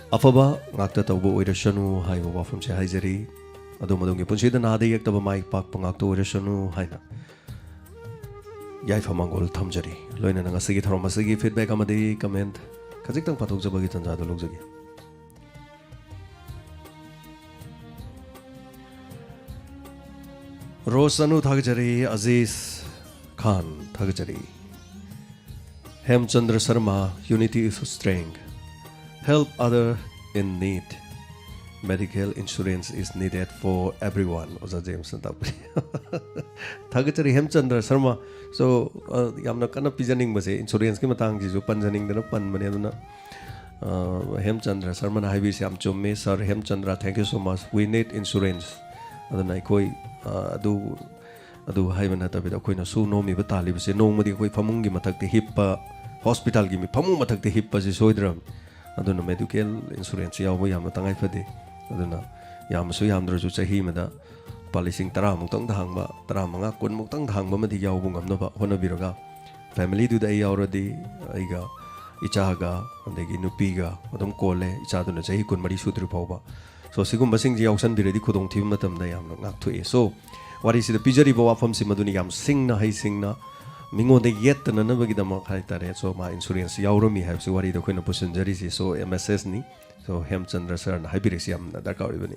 Afaba ngakta tawbo oirashanu haiba wafam se haijari adomadongi punsida nade yaktaba mai pak pangakta oirashanu haina yaifa mangol thamjari loina ngasigi tharmasigi feedback amadi comment khajiktang pathok jabagi tanjada logjagi Rosanu thagjari Aziz Khan thagjari Hemchandra Sharma Unity is strength Help other in need. Medical insurance is needed for everyone. Oza James Natapri. Thagachari Hemchandra Sharma. So, yamna kana pijaning base insurance ki matang jisu panjaning dana pan bane aduna. Hemchandra Sharma na haibi siam chomme sir Hemchandra thank you so much. We need insurance. Aduna koi adu haibana tabida koi na su no mi batali base no madi koi pamungi matakte hippa hospital gi mi pamu matakte hippa ji soidram. Aduna medical insurance yaw yam tangai fade aduna yam su yam dru chahi mada policing tara mutang dhangba tara manga kun mutang dhangba madi yaw bungam no ba hona biroga family du dai already aiga ichaga andegi nupiga adum kole icha duna chahi kun mari sutru pawba so sigum basing ji yawsan biredi khudong thim matam da yam ngak thu e so what is the pijari bawa fam simaduni yam singna hai singna Mingo de yet na nabagi da mak hai tare so ma insurance yaurami have so wari da koina pusanjari si so MSS ni so Hemchandra sir na hybirisi am na darka ori bani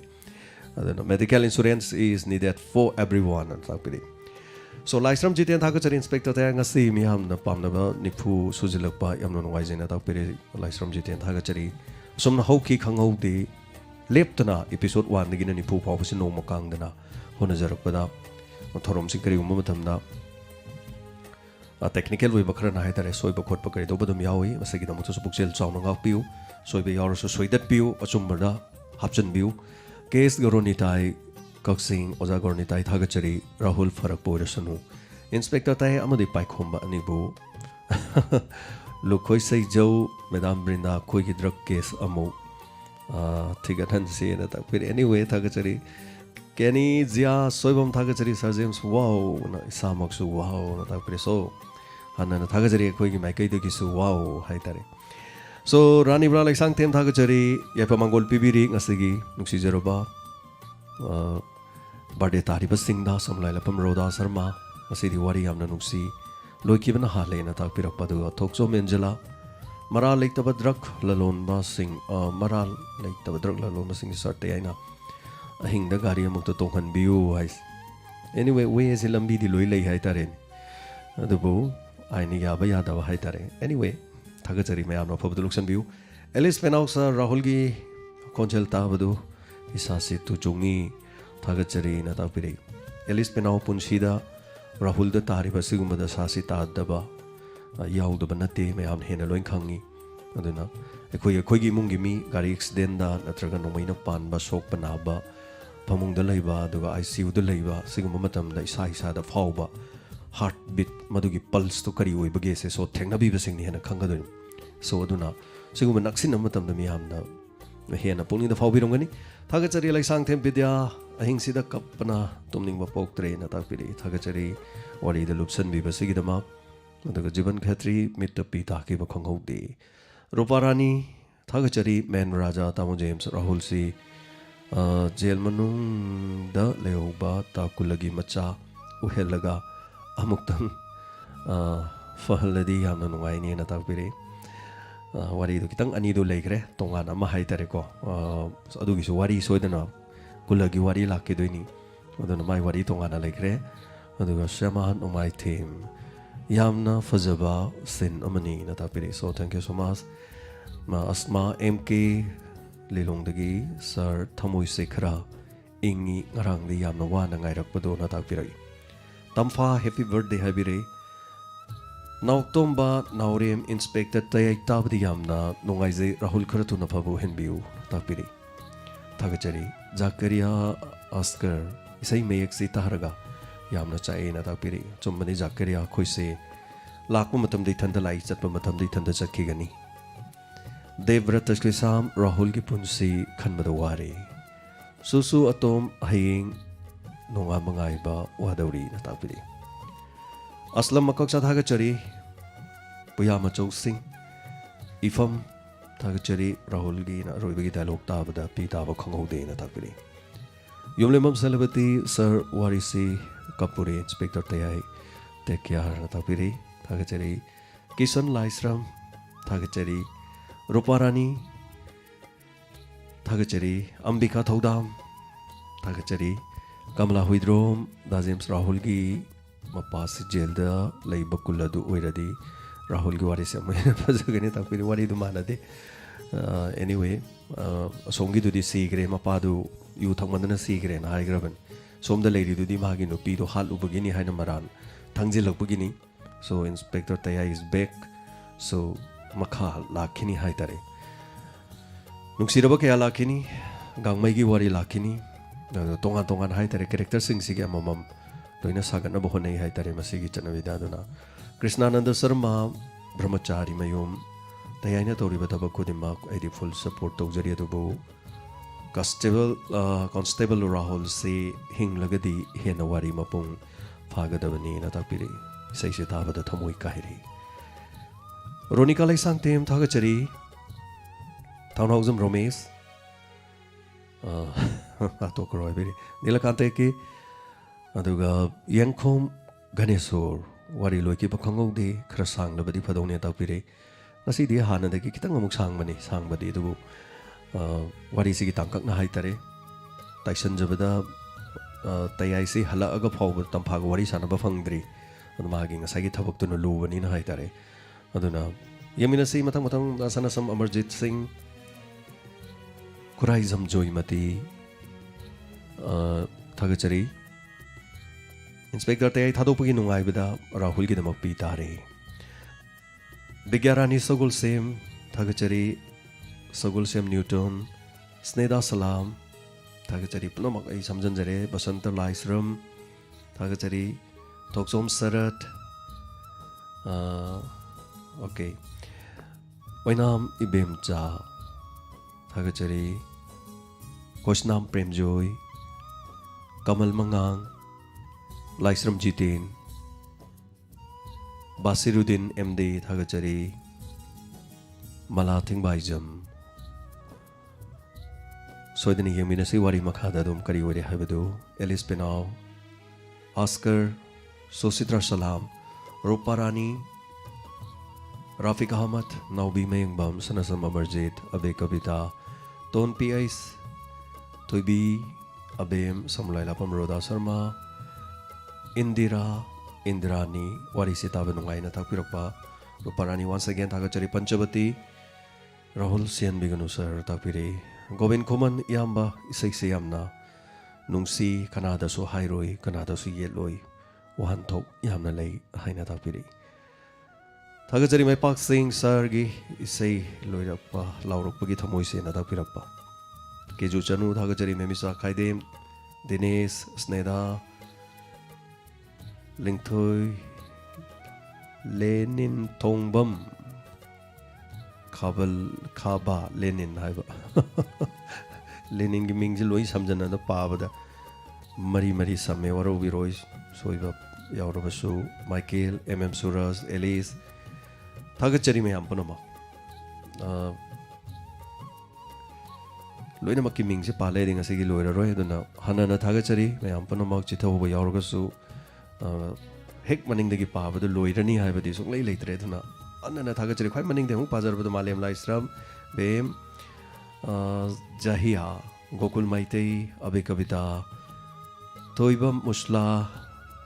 adana medical insurance is needed for everyone and sakpiri so laisram jiten thagachari inspector ta ngasi mi ham na pamna ba nipu sujilakpa yamno ngai jena takpiri laisram jiten thagachari somna hauki khangau de leptana episode 1 dagina nipu pawsi no makang dana hona jarakpada thorom sikari umma thamda technical way bakra na hai tare soi bakot pakari do badum yawi masagi da mutu bukchel chawna ngak piu soi be yawro so soidat piu achumbarda hapchan biu case goroni tai kaksing oja goroni tai thagachari Rahul Farak Poirasanu inspector tai amadi paikhomba anibu lukhoi sai jau madam Brinda khoi ki drug case amu thigathan se na ta fir anyway thagachari Kenny Zia soibam thagachari Sir James wow na isamaksu wow na ta fir so Hanana thagachari khoi gi maikai de gisu wow hai tare so Rani Bra like sang them thagachari yapa mangol pibiri ngasigi nuksi jeroba birthday tari basingda samlai lapam Roda Sharma asidi wari amna nuksi loiki bana hale na tak pirak padu thokso menjela maral like tab drug lalon ba sing maral like tab drug lalon ba sing sarte aina ahing da gari amuk to tonghan biu hai anyway we is lambi di loi lai hai tare adubu aini ya ba ya da hai tare anyway thagachari me amna phobdu luksan biu Alice Penausa Rahul gi konjel ta badu isasi tu chungi thagachari na ta pire Alice Penau punsida Rahul da tari basigum da sasi ta daba yaw da banate me am hena loin khangi aduna ekoi gi mungi mi gari accident da natraga nomaina pan ba sok pana ba pamung da leiba duga ICU da leiba sigum matam da isa da fawba heart beat madugi pulse to kari oibage se so thengna bi besing ni hena khangadon so aduna siguma naksin amatam da miyamna hena pulning da fawbirongani thagachari laisang them vidya ahing sida kapna tumning ba poktre na takpiri thagachari wari da lupsan bi basigi dama madaga jiban khatri mit pi ta ki ba khonghode ruparani thagachari man raja tamu james rahul si jail manung da leoba ta kulagi macha uhelaga amuktang fahaladi yamna nungai ni na takpiri wari do kitang ani do leikre tongana ma haitare ko adugi so wari soidana kulagi wari lakki doini aduna mai wari tongana leikre aduga shaman umai team yamna fazaba sin amani na tapiri so thank you so much ma asma mk lilong dagi sir thamoi sekhra ingi ngarang di yamna wana ngairak pado na tapiri tamfa happy birthday habire Nauktomba Naurem Inspector Tayai Tabdi Yamna Nungaise Rahul Karatu Napabu Henbiu Tapiri Tagachari Zakaria Oscar Isai Mayaksi Taharaga Yamna Chaina Tapiri Chumani Zakaria Koise Lakmatam de Tandalai Chatpamatam de Tandachakigani Devratas Kisam Rahul Gipunsi Kanmadawari Susu Atom Haying Nunga Mangaiba Wadauri Natapiri Aslam makak sa thagachari puyama chau sing ifam thagachari rahul gi na roibagi dialogue ta bada pi ta ba khangode na takpiri yumlemam celebrity sir warisi kapuri inspector tayai take care na takpiri thagachari kisan laisram thagachari ruparani thagachari ambika thodam thagachari kamla huidrom da james rahul gi mapasi jail da laiba kuladu oiradi rahul gi wari se mai fazagani tapiri wari du manade anyway somgi du di sigre mapadu yu thangmandana sigre na haigraban somda leiri du di magi no pi do hal ubagini haina maran thangjil lokbugini so inspector taya is back so makha lakhini haitare nuksiraba kaya lakhini gangmai gi wari lakhini tongan tongan haitare character sing sige amamam Doina sagat na bohonay hay tari masigi chanavida na Krishnananda Sarma Brahmachari mayum tayay na tori bataba kudima ay full support to jari adubo Constable Rahul si hing lagadi henawari mapung fagadabani na takpiri say si tabada thamoy kahiri Ronika laisang team thagachari Townhousem Romesh ato ko roy biri nilakante ki aduga yangkhom ganesor wari loiki pakhangong de khra sang labadi phadone tapire nasi di hana de ki kitang amuk sang mani sang badi du wari si ki tangkak na haitare taison jabada tayai si hala aga phau tampha wari sana ba phangdri magi ngasai gi thabak tu no lu bani na haitare aduna yamina si matang matang sana sam Amarjit Singh kurai jam joymati thagachari Inspector Tayai Thadopagi Nungai Bida Rahul gi damak pi tare Bigyarani Sogul Sem Thagachari Sogul Sem Newton Sneda Salam Thagachari Punamak ay samjan jare Basanta Laisram Thagachari Toksom Sarat okay Wainam Ibem Cha Thagachari Kosnam Premjoy Kamal Mangang Laisram Jitin Basiruddin MD Thagachari Malathing Baijam Soidani Yamina si wari makhada dum kari wari habadu Alice Penau Oscar Sositra Salam Ruparani Rafiq Ahmad Naubi Mayingbam Sanasam Amarjit Abe Kabita Ton P.I.S Toibi Abem Samulaila Pamroda Sarma Indira Indrani wari si tabi nungai na takpirakpa Ruparani once again Thagachari Panchabati Rahul Sian Biganu sir takpiri Govind Kuman Yamba isay siyamna Nungsi Kanada so hairoi Kanada so yeloi Wahantok Yamna lay hayna takpiri Thagachari may paksing sargi isay loirakpa laurokpagi thamoy siya na takpirakpa Keju Chanu Thagachari Memisa Kaidem Dinesh Sneda Linthoi Lenin थोंबम खाबल खाबा Lenin हाइबा Lenin की Ming लोई समझना the पाबदा मरी मरी समय वरो विरोई सोइबा यावरबसु Michael MM सूरज Alice थागचरी में हम पनमा लोइना मक्की मिंग से पाले रिंग असिगी लोइरा रोय दुना हनना थागचरी मैं हम पनमा चिथौबा यावरगसु हेक मनिंग दगी पाबद लोइरनी हाइबदी सुंगलै लेतरे दुना अन्ना थागचरी ख्वाइ मनिंग दे हु पाजरबद मालेम लाइस्राम बेम जाहिया गोकुल माइते अबे कविता थोइबम मुस्ला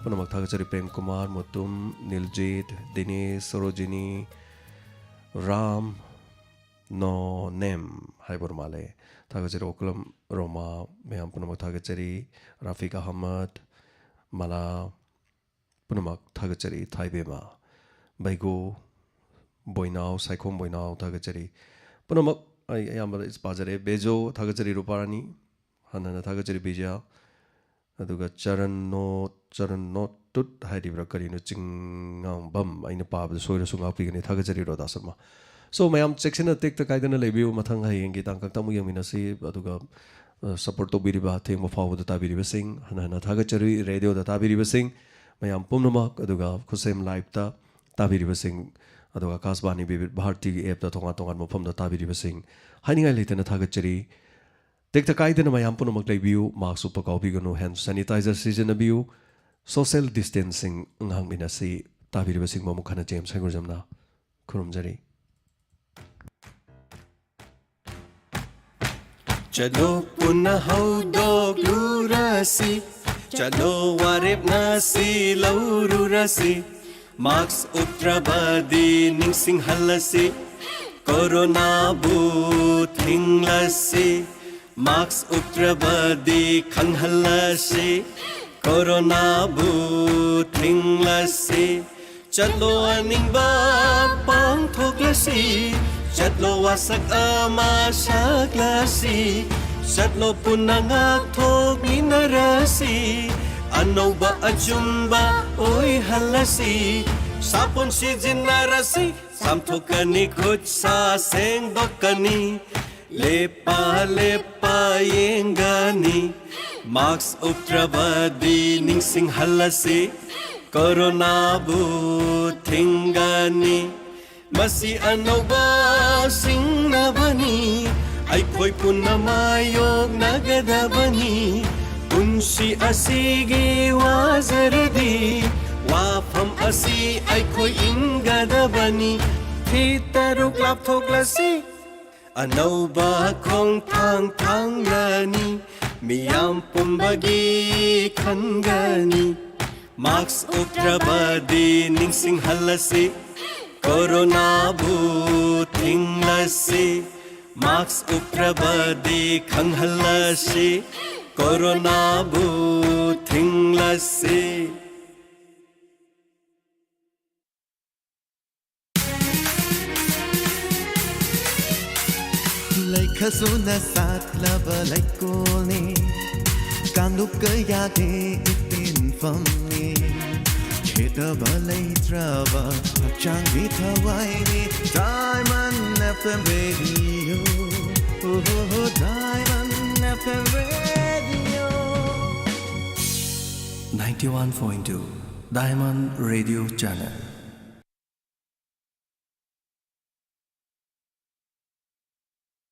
पुनमक थागचरी प्रेम कुमार मुतुम नीलजीत दिनेश सरोजिनी राम नो नेम हाइबर माले थागचरी ओकलम रोमा मैं पुनमक थागचरी राफिक अहमद मला पुनमक थागचरी थाइबेमा बैगो बोइनाव साइखोम बोइनाव थागचरी पुनमक अयामबा इस पाजरे बेजो थागचरी रूपारानी हनना थागचरी बिजा अदुगा चरण नो तुट हाइरिब्रा करिनो चिंगांग बम आइना पाबद सोइरा सुंगा पिगने थागचरी रोदासमा सो मैम सेक्शन टेक त काइदना लेबियो मथंग हायेंगे तांका तमु यमिनसी अदुगा सपोर्ट तो बिरिबा थेंग फावद ताबिरिबा सिंग हनना थागचरी रेडियो दा ताबिरिबा सिंग मैम पुमनमक अदुगा खुसेम लाइव ता ताबिरिबा सिंग अदुगा आकाशवाणी विविध भारती एप दा तोंगा तोंगा मफम दा ताबिरिबा सिंग हाइनिंगाइ लेतना थागचरी टेक काइदना मैम पुनमक लेबियो मास्क उप काउबिगनो हैंड सैनिटाइजर सिजनबियो सोशल डिस्टेंसिंग अंगांग मिनासी ताबिरिबा सिंग ममु खना जेम्स हाइगुरजमना खुरुमजरी चलो पुनः हौदोग लुरसी चलो वारेब नसी लौरुरसी मार्क्स उत्रबदी निंसिंग हलसी कोरोना बूथ हिंगलसी मार्क्स उत्रबदी खंगहलसी कोरोना बूथ हिंगलसी चलो अनिंगबा पांगथोगलसी चलो वासक अमा शागलसी चलो पुनंगak थोगिनरसी अनौबा अजुम्बा ओइ हलसी सापुन सिजिनरसी सामथोकनी खुद सा सेंगदोकनी लेपा लेपा येंगनी मार्क्स उत्रबदी निंसिंग हलसी कोरोना बूथिंगनी मसी अनौबा सिंगनबनी अइखोइ पुन्ना मायोग नगदबनी पुंसी असिगी वाजरदी वाफम असि अइखोइ इंगदबनी थीतरुक लापथोगलसी अनौबा खोंग थांग थांगनी मियाम पुंबगी खनगनी मार्क्स उत्रबदी निंसिंग हलसी कोरोना बूथिंगलसी मार्क्स उत्रबदी खंगहलसी कोरोना बूथिंगलसी Laikasuna satlaba laikuni Kanukayate itin famni Chitaba laitraba Changi tawaini Diamond FM Radio Diamond FM Radio 91.2 Diamond Radio Channel